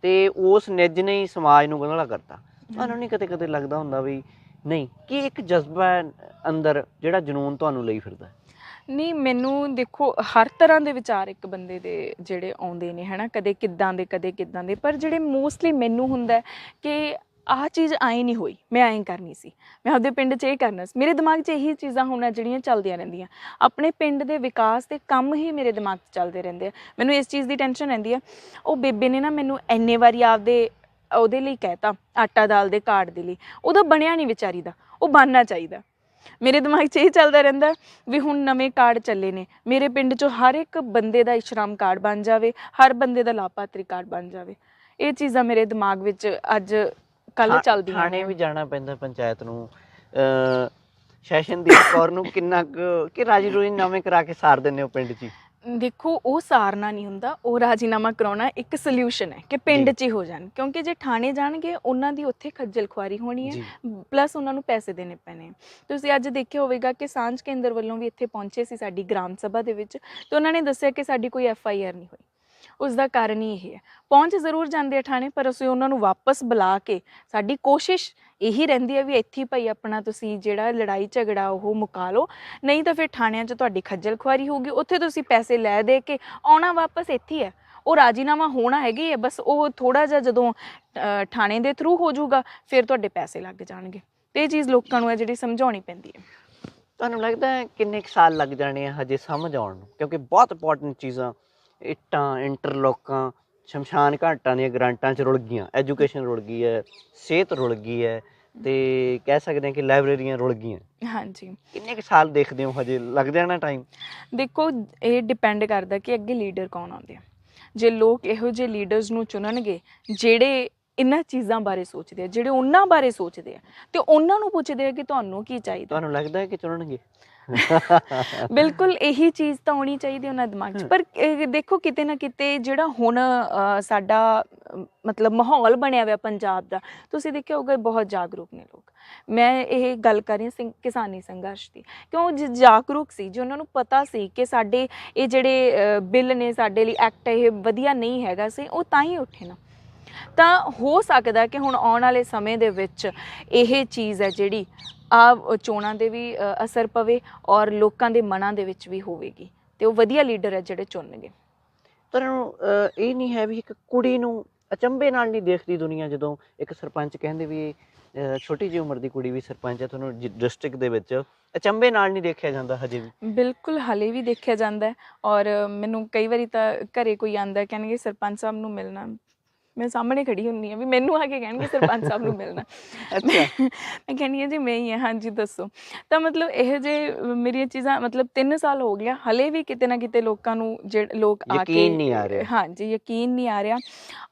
ਤੇ ਉਸ ਨਿੱਜ ਨੇ ਹੀ ਸਮਾਜ ਨੂੰ ਗੰਧਲਾ ਕਰਤਾ। ਤੁਹਾਨੂੰ ਨਹੀਂ ਕਦੇ ਲੱਗਦਾ ਹੁੰਦਾ ਵੀ ਨਹੀਂ, ਕਿ ਇੱਕ ਜਜ਼ਬਾ ਹੈ ਅੰਦਰ ਜਿਹੜਾ ਜਨੂਨ ਤੁਹਾਨੂੰ ਲਈ ਫਿਰਦਾ? ਨਹੀਂ, ਮੈਨੂੰ ਦੇਖੋ ਹਰ ਤਰ੍ਹਾਂ ਦੇ ਵਿਚਾਰ ਇੱਕ ਬੰਦੇ ਦੇ ਜਿਹੜੇ ਆਉਂਦੇ ਨੇ, ਹੈ ਨਾ, ਕਦੇ ਕਿੱਦਾਂ ਦੇ, ਪਰ ਜਿਹੜੇ ਮੋਸਟਲੀ ਮੈਨੂੰ ਹੁੰਦਾ ਕਿ ਆਹ ਚੀਜ਼ ਆਏ ਨਹੀਂ ਹੋਈ, ਮੈਂ ਐਂ ਕਰਨੀ ਸੀ, ਮੈਂ ਆਪਦੇ ਪਿੰਡ 'ਚ ਇਹ ਕਰਨਾ ਸੀ। ਮੇਰੇ ਦਿਮਾਗ 'ਚ ਇਹੀ ਚੀਜ਼ਾਂ ਹੋਣਾ ਜਿਹੜੀਆਂ ਚੱਲਦੀਆਂ ਰਹਿੰਦੀਆਂ, ਆਪਣੇ ਪਿੰਡ ਦੇ ਵਿਕਾਸ ਦੇ ਕੰਮ ਹੀ ਮੇਰੇ ਦਿਮਾਗ 'ਚ ਚੱਲਦੇ ਰਹਿੰਦੇ ਆ। ਮੈਨੂੰ ਇਸ ਚੀਜ਼ ਦੀ ਟੈਨਸ਼ਨ ਰਹਿੰਦੀ ਆ। ਉਹ ਬੇਬੇ ਨੇ ਨਾ ਮੈਨੂੰ ਇੰਨੇ ਵਾਰੀ ਆਪਦੇ ਉਹਦੇ ਲਈ ਕਹਿਤਾ, ਆਟਾ ਦਾਲ ਦੇ ਕਾਰਡ ਦੇ ਲਈ, ਉਹਦਾ ਬਣਿਆ ਨਹੀਂ ਵਿਚਾਰੀ ਦਾ, ਉਹ ਬਣਨਾ ਚਾਹੀਦਾ। ਮੇਰੇ ਦਿਮਾਗ 'ਚ ਇਹ ਚੱਲਦਾ ਰਹਿੰਦਾ ਵੀ ਹੁਣ ਨਵੇਂ ਕਾਰਡ ਚੱਲੇ ਨੇ, ਮੇਰੇ ਪਿੰਡ 'ਚੋਂ ਹਰ ਇੱਕ ਬੰਦੇ ਦਾ ਇਸ਼ਰਾਮ ਕਾਰਡ ਬਣ ਜਾਵੇ, ਹਰ ਬੰਦੇ ਦਾ ਲਾਭਪਾਤਰੀ ਕਾਰਡ ਬਣ ਜਾਵੇ। ਇਹ ਚੀਜ਼ਾਂ ਮੇਰੇ ਦਿਮਾਗ ਵਿੱਚ ਅੱਜ ਕੱਲ੍ਹ ਚੱਲਦੀਆਂ। ਥਾਣੇ ਵੀ ਜਾਣਾ ਪੈਂਦਾ ਪੰਚਾਇਤ ਨੂੰ, ਸੈਸ਼ਨਦੀਪ ਕੌਰ ਨੂੰ ਕਿੰਨਾ ਕਿ ਰਾਜੀ ਰੋਜੀ ਨਾਮੇ ਕਰਾ ਕੇ ਸਾਰ ਦਿੰਦੇ ਹੋ ਪਿੰਡ 'ਚ ਹੀ? ਦੇਖੋ, ਉਹ ਸਾਰਨਾ ਨਹੀਂ ਹੁੰਦਾ, ਉਹ ਰਾਜੀਨਾਮਾ ਕਰਾਉਣਾ ਇੱਕ ਸੋਲਿਊਸ਼ਨ ਹੈ ਕਿ ਪਿੰਡ 'ਚ ਹੀ ਹੋ ਜਾਣ, ਕਿਉਂਕਿ ਜੇ ਥਾਣੇ ਜਾਣਗੇ ਉਹਨਾਂ ਦੀ ਉੱਥੇ ਖੱਜਲ ਖੁਆਰੀ ਹੋਣੀ ਹੈ, ਪਲੱਸ ਉਹਨਾਂ ਨੂੰ ਪੈਸੇ ਦੇਣੇ ਪੈਣੇ। ਤੁਸੀਂ ਅੱਜ ਦੇਖਿਆ ਹੋਵੇਗਾ ਕਿ ਸਾਂਝ ਕੇਂਦਰ ਵੱਲੋਂ ਵੀ ਇੱਥੇ ਪਹੁੰਚੇ ਸੀ ਸਾਡੀ ਗ੍ਰਾਮ ਸਭਾ ਦੇ ਵਿੱਚ, ਤੇ ਉਹਨਾਂ ਨੇ ਦੱਸਿਆ ਕਿ ਸਾਡੀ ਕੋਈ FIR ਨਹੀਂ ਹੋਈ। ਉਸ ਦਾ ਕਾਰਨ ਹੀ ਇਹ ਹੈ, ਪਹੁੰਚ ਜ਼ਰੂਰ ਜਾਂਦੇ ਆ ਥਾਣੇ, ਪਰ ਅਸੀਂ ਉਹਨਾਂ ਨੂੰ ਵਾਪਸ ਬੁਲਾ ਕੇ, ਸਾਡੀ ਕੋਸ਼ਿਸ਼ ਇਹੀ ਰਹਿੰਦੀ ਹੈ ਵੀ ਇੱਥੇ ਭਾਈ ਆਪਣਾ ਤੁਸੀਂ ਜਿਹੜਾ ਲੜਾਈ ਝਗੜਾ ਉਹ ਮੁਕਾ ਲਓ, ਨਹੀਂ ਤਾਂ ਫਿਰ ਥਾਣਿਆਂ 'ਚ ਤੁਹਾਡੀ ਖੱਜਲ ਖੁਆਰੀ ਹੋਊਗੀ, ਉੱਥੇ ਤੁਸੀਂ ਪੈਸੇ ਲੈ ਦੇ ਕੇ ਆਉਣਾ ਵਾਪਸ ਇੱਥੇ ਹੈ। ਉਹ ਰਾਜੀਨਾਮਾ ਹੋਣਾ ਹੈਗੀ ਹੈ, ਬਸ ਉਹ ਥੋੜ੍ਹਾ ਜਿਹਾ ਜਦੋਂ ਥਾਣੇ ਦੇ ਥਰੂ ਹੋ ਜਾਊਗਾ ਫਿਰ ਤੁਹਾਡੇ ਪੈਸੇ ਲੱਗ ਜਾਣਗੇ। ਤੇ ਇਹ ਚੀਜ਼ ਲੋਕਾਂ ਨੂੰ ਹੈ ਜਿਹੜੀ ਸਮਝਾਉਣੀ ਪੈਂਦੀ ਹੈ। ਤੁਹਾਨੂੰ ਲੱਗਦਾ ਹੈ ਕਿੰਨੇ ਕੁ ਸਾਲ ਲੱਗ ਜਾਣੇ ਆ ਹਜੇ ਸਮਝ ਆਉਣ ਨੂੰ? ਕਿਉਂਕਿ ਬਹੁਤ ਇੰਪੋਰਟੈਂਟ ਚੀਜ਼ਾਂ, ਇੱਟਾਂ, ਇੰਟਰਲੋਕਾਂ, ਸ਼ਮਸ਼ਾਨ ਘਾਟਾਂ ਦੀਆਂ ਗਰਾਂਟਾਂ 'ਚ ਰੁਲ ਗਈਆਂ, ਐਜੂਕੇਸ਼ਨ ਰੁਲ ਗਈ ਹੈ, ਸਿਹਤ ਰੁਲ ਗਈ ਹੈ, ਤੇ ਕਹਿ ਸਕਦੇ ਹਾਂ ਕਿ ਲਾਇਬ੍ਰੇਰੀਆਂ ਰੁਲ ਗਈਆਂ। ਹਾਂਜੀ, ਕਿੰਨੇ ਕੁ ਸਾਲ ਦੇਖਦੇ ਹੋ ਹਜੇ ਲੱਗ ਜਾਣਾ ਟਾਈਮ? ਦੇਖੋ, ਇਹ ਡਿਪੈਂਡ ਕਰਦਾ ਕਿ ਅੱਗੇ ਲੀਡਰ ਕੌਣ ਆਉਂਦੇ ਆ। ਜੇ ਲੋਕ ਇਹੋ ਜਿਹੇ ਲੀਡਰਸ ਨੂੰ ਚੁਣਨਗੇ ਜਿਹੜੇ ਇਹਨਾਂ ਚੀਜ਼ਾਂ ਬਾਰੇ ਸੋਚਦੇ ਆ, ਜਿਹੜੇ ਉਹਨਾਂ ਬਾਰੇ ਸੋਚਦੇ ਆ, ਤੇ ਉਹਨਾਂ ਨੂੰ ਪੁੱਛਦੇ ਆ ਕਿ ਤੁਹਾਨੂੰ ਕੀ ਚਾਹੀਦਾ, ਤੁਹਾਨੂੰ ਲੱਗਦਾ ਹੈ ਕਿ ਚੁਣਨਗੇ? ਬਿਲਕੁਲ ਇਹੀ ਚੀਜ਼ ਤਾਂ ਆਉਣੀ ਚਾਹੀਦੀ ਉਹਨਾਂ ਦਿਮਾਗ 'ਚ। ਪਰ ਦੇਖੋ, ਕਿਤੇ ਨਾ ਕਿਤੇ ਜਿਹੜਾ ਹੁਣ ਸਾਡਾ ਮਤਲਬ ਮਾਹੌਲ ਬਣਿਆ ਹੋਇਆ ਪੰਜਾਬ ਦਾ, ਤੁਸੀਂ ਦੇਖਿਆ ਹੋਊਗਾ ਬਹੁਤ ਜਾਗਰੂਕ ਨੇ ਲੋਕ। ਮੈਂ ਇਹ ਗੱਲ ਕਰ ਰਹੀ ਹਾਂ ਕਿਸਾਨੀ ਸੰਘਰਸ਼ ਦੀ, ਕਿਉਂ ਜਾਗਰੂਕ ਸੀ, ਜੇ ਉਹਨਾਂ ਨੂੰ ਪਤਾ ਸੀ ਕਿ ਸਾਡੇ ਇਹ ਜਿਹੜੇ ਬਿੱਲ ਨੇ, ਸਾਡੇ ਲਈ ਐਕਟ ਇਹ ਵਧੀਆ ਨਹੀਂ ਹੈਗਾ ਸੀ, ਉਹ ਤਾਂ ਹੀ ਉੱਠੇ ਨਾ। ਤਾਂ ਹੋ ਸਕਦਾ ਕਿ ਹੁਣ ਆਉਣ ਵਾਲੇ ਸਮੇਂ ਦੇ ਵਿੱਚ ਇਹ ਚੀਜ਼ ਹੈ ਜਿਹੜੀ ਆ ਚੋਣਾਂ ਦੇ ਵੀ ਅਸਰ ਪਵੇ ਔਰ ਲੋਕਾਂ ਦੇ ਮਨਾਂ ਦੇ ਵਿੱਚ ਵੀ ਹੋਵੇਗੀ ਤੇ ਉਹ ਵਧੀਆ ਲੀਡਰ ਹੈ ਜਿਹੜੇ ਚੁਣਨਗੇ। ਤੁਹਾਨੂੰ ਇਹ ਨਹੀਂ ਹੈ ਵੀ ਇੱਕ ਕੁੜੀ ਨੂੰ ਅਚੰਭੇ ਨਾਲ ਨਹੀਂ ਦੇਖਦੀ ਦੁਨੀਆ ਜਦੋਂ ਇੱਕ ਸਰਪੰਚ ਕਹਿੰਦੇ ਵੀ ਛੋਟੀ ਜਿਹੀ ਉਮਰ ਦੀ ਕੁੜੀ ਵੀ ਸਰਪੰਚ ਹੈ, ਤੁਹਾਨੂੰ ਡਿਸਟ੍ਰਿਕਟ ਦੇ ਵਿੱਚ ਅਚੰਭੇ ਨਾਲ ਨਹੀਂ ਦੇਖਿਆ ਜਾਂਦਾ ਹਜੇ ਵੀ? ਬਿਲਕੁਲ ਹਾਲੇ ਵੀ ਦੇਖਿਆ ਜਾਂਦਾ ਹੈ ਔਰ ਮੈਨੂੰ ਕਈ ਵਾਰੀ ਤਾਂ ਘਰੇ ਕੋਈ ਆਂਦਾ ਕਹਿਣਗੇ ਸਰਪੰਚ ਸਾਹਿਬ ਨੂੰ ਮਿਲਣਾ, ਮੈਂ ਸਾਹਮਣੇ ਖੜੀ ਹੁੰਦੀ ਹਾਂ ਵੀ ਮੈਨੂੰ ਆ ਕੇ ਕਹਿਣਗੇ ਸਰਪੰਚ ਸਾਹਿਬ ਨੂੰ ਮਿਲਣਾ। ਮੈਂ ਕਹਿੰਦੀ ਹਾਂ ਜੀ ਮੈਂ ਹੀ ਹਾਂ, ਹਾਂਜੀ ਦੱਸੋ। ਤਾਂ ਮਤਲਬ ਇਹੋ ਜਿਹੇ ਮੇਰੀਆਂ ਚੀਜ਼ਾਂ ਮਤਲਬ 3 ਸਾਲ ਹੋ ਗਿਆ, ਹਲੇ ਵੀ ਕਿਤੇ ਨਾ ਕਿਤੇ ਲੋਕਾਂ ਨੂੰ ਲੋਕ ਆ ਕੇ ਯਕੀਨ ਨਹੀਂ ਆ ਰਿਹਾ। ਹਾਂਜੀ ਯਕੀਨ ਨਹੀਂ ਆ ਰਿਹਾ।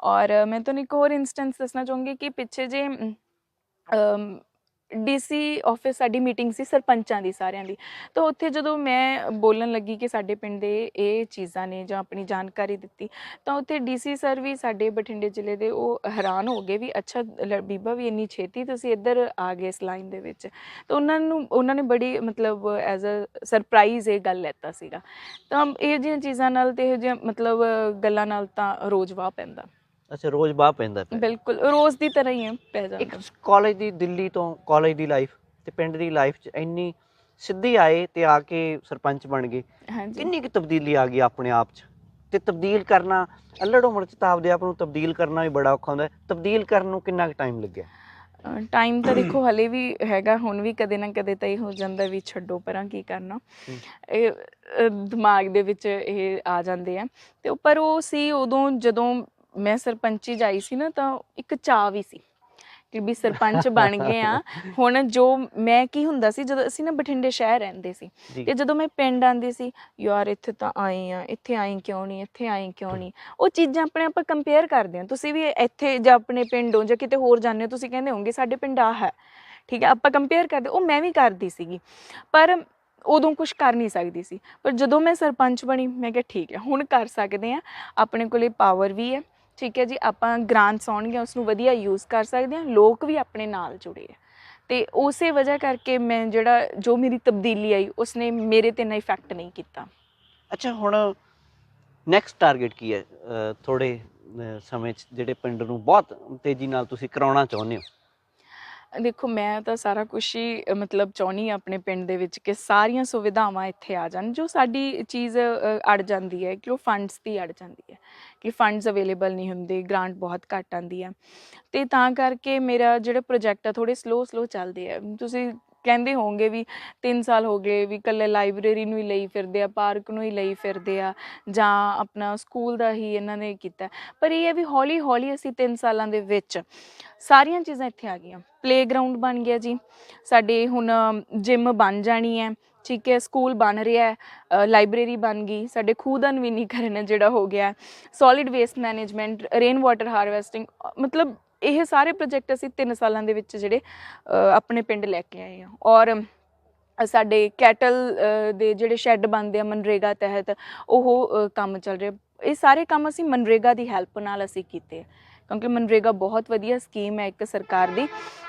ਔਰ ਮੈਂ ਤੁਹਾਨੂੰ ਇੱਕ ਹੋਰ ਇੰਸਟੈਂਸ ਦੱਸਣਾ ਚਾਹੂੰਗੀ ਕਿ ਪਿੱਛੇ ਜੇ DC ਆਫਿਸ ਸਾਡੀ ਮੀਟਿੰਗ ਸੀ ਸਰਪੰਚਾਂ ਦੀ ਸਾਰਿਆਂ ਦੀ, ਤਾਂ ਉੱਥੇ ਜਦੋਂ ਮੈਂ ਬੋਲਣ ਲੱਗੀ ਕਿ ਸਾਡੇ ਪਿੰਡ ਦੇ ਇਹ ਚੀਜ਼ਾਂ ਨੇ ਜਾਂ ਆਪਣੀ ਜਾਣਕਾਰੀ ਦਿੱਤੀ, ਤਾਂ ਉੱਥੇ DC ਸਰ ਵੀ ਸਾਡੇ ਬਠਿੰਡੇ ਜ਼ਿਲ੍ਹੇ ਦੇ ਉਹ ਹੈਰਾਨ ਹੋ ਗਏ ਵੀ ਅੱਛਾ ਬੀਬਾ ਵੀ ਇੰਨੀ ਛੇਤੀ ਤੁਸੀਂ ਇੱਧਰ ਆ ਗਏ ਇਸ ਲਾਈਨ ਦੇ ਵਿੱਚ। ਤਾਂ ਉਹਨਾਂ ਨੇ ਬੜੀ ਮਤਲਬ ਐਜ਼ ਅ ਸਰਪ੍ਰਾਈਜ਼ ਇਹ ਗੱਲ ਲੈਤਾ ਸੀਗਾ। ਤਾਂ ਇਹੋ ਜਿਹੀਆਂ ਚੀਜ਼ਾਂ ਨਾਲ ਤੇ ਇਹੋ ਜਿਹੀਆਂ ਮਤਲਬ ਗੱਲਾਂ ਨਾਲ ਤਾਂ ਰੋਜ਼ ਵਾਹ ਪੈਂਦਾ। ਅੱਛਾ, ਰੋਜ਼ ਬਾਹ ਪੈਂਦਾ ਪਿਆ। ਬਿਲਕੁਲ ਰੋਜ਼ ਦੀ ਤਰ੍ਹਾਂ ਹੀ ਹੈ ਪੈ ਇੱਕ ਜਾਂਦਾ। ਕਾਲਜ ਦੀ ਦਿੱਲੀ ਤੋਂ ਕਾਲਜ ਦੀ ਲਾਈਫ ਤੇ ਪਿੰਡ ਦੀ ਲਾਈਫ 'ਚ ਇੰਨੀ ਸਿੱਧੀ ਆਏ ਤੇ ਆ ਕੇ ਸਰਪੰਚ ਬਣ ਗਏ, ਹਾਂਜੀ ਕਿੰਨੀ ਕੁ ਤਬਦੀਲੀ ਆ ਗਈ ਆਪਣੇ ਆਪ 'ਚ? ਤੇ ਤਬਦੀਲ ਕਰਨਾ ਅੱਲੜ ਉਮਰ 'ਚ ਤਾਂ ਆਪਦੇ ਆਪ ਨੂੰ ਤਬਦੀਲ ਕਰਨਾ ਵੀ ਬੜਾ ਔਖਾ ਹੁੰਦਾ, ਤਬਦੀਲ ਕਰਨ ਨੂੰ ਕਿੰਨਾ ਕੁ ਟਾਈਮ ਲੱਗਿਆ? ਟਾਈਮ ਤਾਂ ਦੇਖੋ ਹਲੇ ਵੀ ਹੈਗਾ, ਹੁਣ ਵੀ ਕਦੇ ਨਾ ਕਦੇ ਤਾਂ ਇਹ ਹੋ ਜਾਂਦਾ ਵੀ ਛੱਡੋ ਪਰਾਂ ਕੀ ਕਰਨਾ, ਇਹ ਦਿਮਾਗ ਦੇ ਵਿੱਚ ਇਹ ਆ ਜਾਂਦੇ ਆ। ਤੇ ਪਰ ਉਹ ਸੀ ਉਦੋਂ ਜਦੋਂ ਮੈਂ ਸਰਪੰਚੀ ਜਾਈ ਸੀ ਨਾ, ਤਾਂ ਇੱਕ ਚਾਅ ਵੀ ਸੀ ਕਿ ਵੀ ਸਰਪੰਚ ਬਣ ਗਏ ਆ ਹੁਣ। ਜੋ ਮੈਂ ਕੀ ਹੁੰਦਾ ਸੀ ਜਦੋਂ ਅਸੀਂ ਨਾ ਬਠਿੰਡੇ ਸ਼ਹਿਰ ਰਹਿੰਦੇ ਸੀ ਤੇ ਜਦੋਂ ਮੈਂ ਪਿੰਡ ਆਉਂਦੀ ਸੀ, ਯਾਰ ਇੱਥੇ ਤਾਂ ਆਏ ਆ, ਇੱਥੇ ਆਈ ਕਿਉਂ ਨਹੀਂ, ਇੱਥੇ ਆਈ ਕਿਉਂ ਨਹੀਂ। ਉਹ ਚੀਜ਼ਾਂ ਆਪਣੇ ਆਪਾਂ ਕੰਪੇਅਰ ਕਰਦੇ ਹਾਂ। ਤੁਸੀਂ ਵੀ ਇੱਥੇ ਜਾਂ ਆਪਣੇ ਪਿੰਡੋਂ ਜਾਂ ਕਿਤੇ ਹੋਰ ਜਾਂਦੇ ਹੋ, ਤੁਸੀਂ ਕਹਿੰਦੇ ਹੋਵੋਗੇ ਸਾਡੇ ਪਿੰਡ ਆ ਹੈ, ਠੀਕ ਹੈ, ਆਪਾਂ ਕੰਪੇਅਰ ਕਰਦੇ। ਉਹ ਮੈਂ ਵੀ ਕਰਦੀ ਸੀਗੀ, ਪਰ ਉਦੋਂ ਕੁਛ ਕਰ ਨਹੀਂ ਸਕਦੀ ਸੀ। ਪਰ ਜਦੋਂ ਮੈਂ ਸਰਪੰਚ ਬਣੀ, ਮੈਂ ਕਿਹਾ ਠੀਕ ਹੈ ਹੁਣ ਕਰ ਸਕਦੇ ਹਾਂ, ਆਪਣੇ ਕੋਲੇ ਪਾਵਰ ਵੀ ਹੈ, ਠੀਕ ਹੈ ਜੀ, ਆਪਾਂ ਗ੍ਰਾਂਟਸ ਆਉਣਗੀਆਂ ਉਸਨੂੰ ਵਧੀਆ ਯੂਜ਼ ਕਰ ਸਕਦੇ ਹਾਂ, ਲੋਕ ਵੀ ਆਪਣੇ ਨਾਲ ਜੁੜੇ ਆ। ਤੇ ਉਸੇ ਵਜ੍ਹਾ ਕਰਕੇ ਮੈਂ ਜੋ ਮੇਰੀ ਤਬਦੀਲੀ ਆਈ ਉਸਨੇ ਮੇਰੇ ਤੇ ਨਾ ਇਫੈਕਟ ਨਹੀਂ ਕੀਤਾ। ਅੱਛਾ, ਹੁਣ ਨੈਕਸਟ ਟਾਰਗੇਟ ਕੀ ਹੈ ਥੋੜੇ ਸਮੇਂ 'ਚ ਜਿਹੜੇ ਪਿੰਡ ਨੂੰ ਬਹੁਤ ਤੇਜ਼ੀ ਨਾਲ ਤੁਸੀਂ ਕਰਾਉਣਾ ਚਾਹੁੰਦੇ ਹੋ? ਦੇਖੋ ਮੈਂ ਤਾਂ ਸਾਰਾ ਕੁਛ ਹੀ ਮਤਲਬ ਚਾਹੁੰਦੀ ਹਾਂ ਆਪਣੇ ਪਿੰਡ ਦੇ ਵਿੱਚ ਕਿ ਸਾਰੀਆਂ ਸੁਵਿਧਾਵਾਂ ਇੱਥੇ ਆ ਜਾਣ। ਜੋ ਸਾਡੀ ਚੀਜ਼ ਅੜ ਜਾਂਦੀ ਹੈ ਕਿ ਉਹ ਫੰਡਸ ਦੀ ਅੜ ਜਾਂਦੀ ਹੈ, ਕਿ ਫੰਡਸ ਅਵੇਲੇਬਲ ਨਹੀਂ ਹੁੰਦੇ, ਗ੍ਰਾਂਟ ਬਹੁਤ ਘੱਟ ਆਉਂਦੀ ਆ, ਅਤੇ ਤਾਂ ਕਰਕੇ ਮੇਰਾ ਜਿਹੜਾ ਪ੍ਰੋਜੈਕਟ ਆ ਥੋੜ੍ਹੇ ਸਲੋ ਚੱਲਦੇ ਆ। ਤੁਸੀਂ ਕਹਿੰਦੇ ਹੋਵੋਗੇ ਵੀ 3 ਸਾਲ ਹੋ ਗਏ ਵੀ ਇਕੱਲੇ ਲਾਇਬ੍ਰੇਰੀ ਨੂੰ ਹੀ ਲਈ ਫਿਰਦੇ ਆ, ਪਾਰਕ ਨੂੰ ਹੀ ਲਈ ਫਿਰਦੇ ਆ, ਜਾਂ ਆਪਣਾ ਸਕੂਲ ਦਾ ਹੀ ਇਹਨਾਂ ਨੇ ਕੀਤਾ। ਪਰ ਇਹ ਹੈ ਵੀ ਹੌਲੀ ਹੌਲੀ ਅਸੀਂ 3 ਸਾਲਾਂ ਦੇ ਵਿੱਚ ਸਾਰੀਆਂ ਚੀਜ਼ਾਂ ਇੱਥੇ ਆ ਗਈਆਂ। ਪਲੇਗਰਾਊਂਡ ਬਣ ਗਿਆ ਜੀ ਸਾਡੇ, ਹੁਣ ਜਿਮ ਬਣ ਜਾਣੀ ਹੈ, ਠੀਕ ਹੈ, ਸਕੂਲ ਬਣ ਰਿਹਾ, ਲਾਇਬ੍ਰੇਰੀ ਬਣ ਗਈ, ਸਾਡੇ ਖੂਹ ਦਾ ਨਵੀਨੀਕਰਨ ਜਿਹੜਾ ਹੋ ਗਿਆ, solid waste management, rain water harvesting, ਮਤਲਬ ਇਹ ਸਾਰੇ ਪ੍ਰੋਜੈਕਟ ਅਸੀਂ 3 ਸਾਲਾਂ ਦੇ ਵਿੱਚ ਜਿਹੜੇ ਆਪਣੇ ਪਿੰਡ ਲੈ ਕੇ ਆਏ ਹਾਂ। ਔਰ ਸਾਡੇ ਕੈਟਲ ਦੇ ਜਿਹੜੇ ਸ਼ੈੱਡ ਬਣਦੇ ਆ ਮਨਰੇਗਾ ਤਹਿਤ, ਉਹ ਕੰਮ ਚੱਲ ਰਿਹਾ। ਇਹ ਸਾਰੇ ਕੰਮ ਅਸੀਂ ਮਨਰੇਗਾ ਦੀ ਹੈਲਪ ਨਾਲ ਅਸੀਂ ਕੀਤੇ, ਕਿਉਂਕਿ ਮਨਰੇਗਾ ਬਹੁਤ ਵਧੀਆ ਸਕੀਮ ਹੈ ਇੱਕ ਸਰਕਾਰ ਦੀ,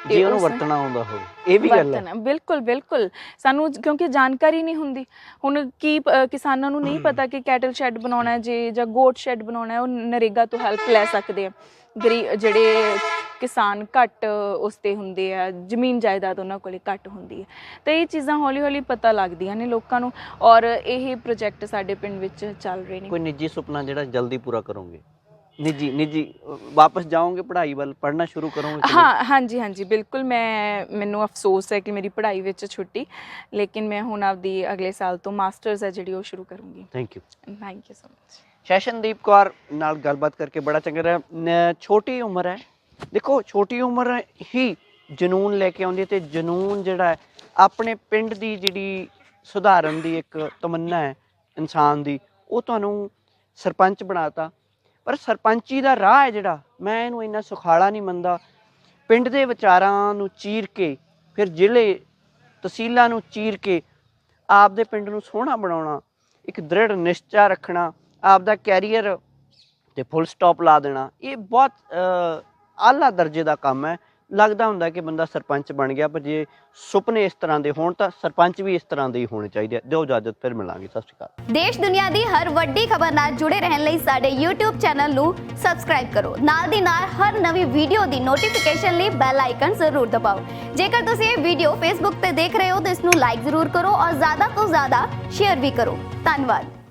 ਜੇ ਉਹਨੂੰ ਵਰਤਣਾ ਆਉਂਦਾ ਹੋਵੇ। ਇਹ ਵੀ ਗੱਲ ਹੈ, ਬਿਲਕੁਲ ਸਾਨੂੰ ਕਿਉਂਕਿ ਜਾਣਕਾਰੀ ਨਹੀਂ ਹੁੰਦੀ। ਹੁਣ ਕੀ ਕਿਸਾਨਾਂ ਨੂੰ ਨਹੀਂ ਪਤਾ ਕਿ ਕੈਟਲ ਸ਼ੈੱਡ ਬਣਾਉਣਾ ਜੇ ਜਾਂ ਗੋਟ ਸ਼ੈੱਡ ਬਣਾਉਣਾ, ਉਹ ਨਰੇਗਾ ਤੋਂ ਹੈਲਪ ਲੈ ਸਕਦੇ ਆ। ਜਿਹੜੇ ਕਿਸਾਨ ਘੱਟ ਉਸ 'ਤੇ ਹੁੰਦੇ ਆ, ਜ਼ਮੀਨ ਜਾਇਦਾਦ ਉਹਨਾਂ ਕੋਲ ਘੱਟ ਹੁੰਦੀ ਹੈ, ਤਾਂ ਇਹ ਚੀਜ਼ਾਂ ਹੌਲੀ ਹੌਲੀ ਪਤਾ ਲੱਗਦੀਆਂ ਨੇ ਲੋਕਾਂ ਨੂੰ। ਔਰ ਇਹ ਪ੍ਰੋਜੈਕਟ ਸਾਡੇ ਪਿੰਡ ਵਿੱਚ ਚੱਲ ਰਹੇ ਨੇ। ਕੋਈ ਨਿੱਜੀ ਸੁਪਨਾ ਜਿਹੜਾ ਜਲਦੀ ਪੂਰਾ ਕਰੋਗੇ? ਨਿੱਜੀ ਵਾਪਸ ਜਾਓਗੇ ਪੜ੍ਹਾਈ ਵੱਲ, ਪੜ੍ਹਨਾ ਸ਼ੁਰੂ ਕਰੋਗੇ? ਹਾਂਜੀ ਬਿਲਕੁਲ। ਮੈਨੂੰ ਅਫਸੋਸ ਹੈ ਕਿ ਮੇਰੀ ਪੜ੍ਹਾਈ ਵਿੱਚ ਛੁੱਟੀ, ਲੇਕਿਨ ਮੈਂ ਹੁਣ ਆਪਦੀ ਅਗਲੇ ਸਾਲ ਤੋਂ ਮਾਸਟਰਸ ਹੈ ਜਿਹੜੀ ਉਹ ਸ਼ੁਰੂ ਕਰੂੰਗੀ। Thank you so much. Shashandeep Kaur ਨਾਲ ਗੱਲਬਾਤ ਕਰਕੇ ਬੜਾ ਚੰਗਾ ਰਿਹਾ। ਛੋਟੀ ਉਮਰ ਹੈ, ਦੇਖੋ ਛੋਟੀ ਉਮਰ ਹੀ ਜਨੂਨ ਲੈ ਕੇ ਆਉਂਦੀ ਹੈ, ਅਤੇ ਜਨੂਨ ਜਿਹੜਾ ਹੈ ਆਪਣੇ ਪਿੰਡ ਦੀ ਜਿਹੜੀ ਸੁਧਾਰਨ ਦੀ ਇੱਕ ਤਮੰਨਾ ਹੈ ਇਨਸਾਨ ਦੀ, ਉਹ ਤੁਹਾਨੂੰ ਸਰਪੰਚ ਬਣਾਤਾ। ਪਰ ਸਰਪੰਚੀ ਦਾ ਰਾਹ ਹੈ ਜਿਹੜਾ, ਮੈਂ ਇਹਨੂੰ ਇੰਨਾ ਸੁਖਾਲਾ ਨਹੀਂ ਮੰਨਦਾ। ਪਿੰਡ ਦੇ ਵਿਚਾਰਾਂ ਨੂੰ ਚੀਰ ਕੇ, ਫਿਰ ਜ਼ਿਲ੍ਹੇ ਤਹਿਸੀਲਾਂ ਨੂੰ ਚੀਰ ਕੇ ਆਪਦੇ ਪਿੰਡ ਨੂੰ ਸੋਹਣਾ ਬਣਾਉਣਾ, ਇੱਕ ਦ੍ਰਿੜ ਨਿਸ਼ਚਾ ਰੱਖਣਾ, ਆਪਦਾ ਕੈਰੀਅਰ 'ਤੇ ਫੁੱਲ ਸਟਾਪ ਲਾ ਦੇਣਾ, ਇਹ ਬਹੁਤ ਆਲਾ ਦਰਜੇ ਦਾ ਕੰਮ ਹੈ। ਲੱਗਦਾ ਹੁੰਦਾ ਕਿ ਬੰਦਾ ਸਰਪੰਚ ਬਣ ਗਿਆ, ਪਰ ਜੇ ਸੁਪਨੇ ਇਸ ਤਰ੍ਹਾਂ ਦੇ ਹੋਣ ਤਾਂ ਸਰਪੰਚ ਵੀ ਇਸ ਤਰ੍ਹਾਂ ਦੇ ਹੀ ਹੋਣੇ ਚਾਹੀਦੇ ਆ। ਦਿਓ ਇਜਾਜ਼ਤ, ਫਿਰ ਮਿਲਾਂਗੇ। ਸਤਿ ਸ਼੍ਰੀ ਅਕਾਲ। ਦੇਸ਼ ਦੁਨੀਆ ਦੀ ਹਰ ਵੱਡੀ ਖਬਰ ਨਾਲ ਜੁੜੇ ਰਹਿਣ ਲਈ ਸਾਡੇ YouTube ਚੈਨਲ ਨੂੰ ਸਬਸਕ੍ਰਾਈਬ ਕਰੋ। ਨਾਲ ਦੀ ਨਾਲ ਹਰ ਨਵੀਂ ਵੀਡੀਓ ਦੀ ਨੋਟੀਫਿਕੇਸ਼ਨ ਲਈ ਬੈਲ ਆਈਕਨ ਜ਼ਰੂਰ ਦਬਾਓ। ਜੇਕਰ ਤੁਸੀਂ ਇਹ ਵੀਡੀਓ Facebook ਤੇ ਦੇਖ ਰਹੇ ਹੋ ਤਾਂ ਇਸ ਨੂੰ ਲਾਈਕ ਜ਼ਰੂਰ ਕਰੋ ਔਰ ਜ਼ਿਆਦਾ ਤੋਂ ਜ਼ਿਆਦਾ ਸ਼ੇਅਰ ਵੀ ਕਰੋ। ਧੰਨਵਾਦ।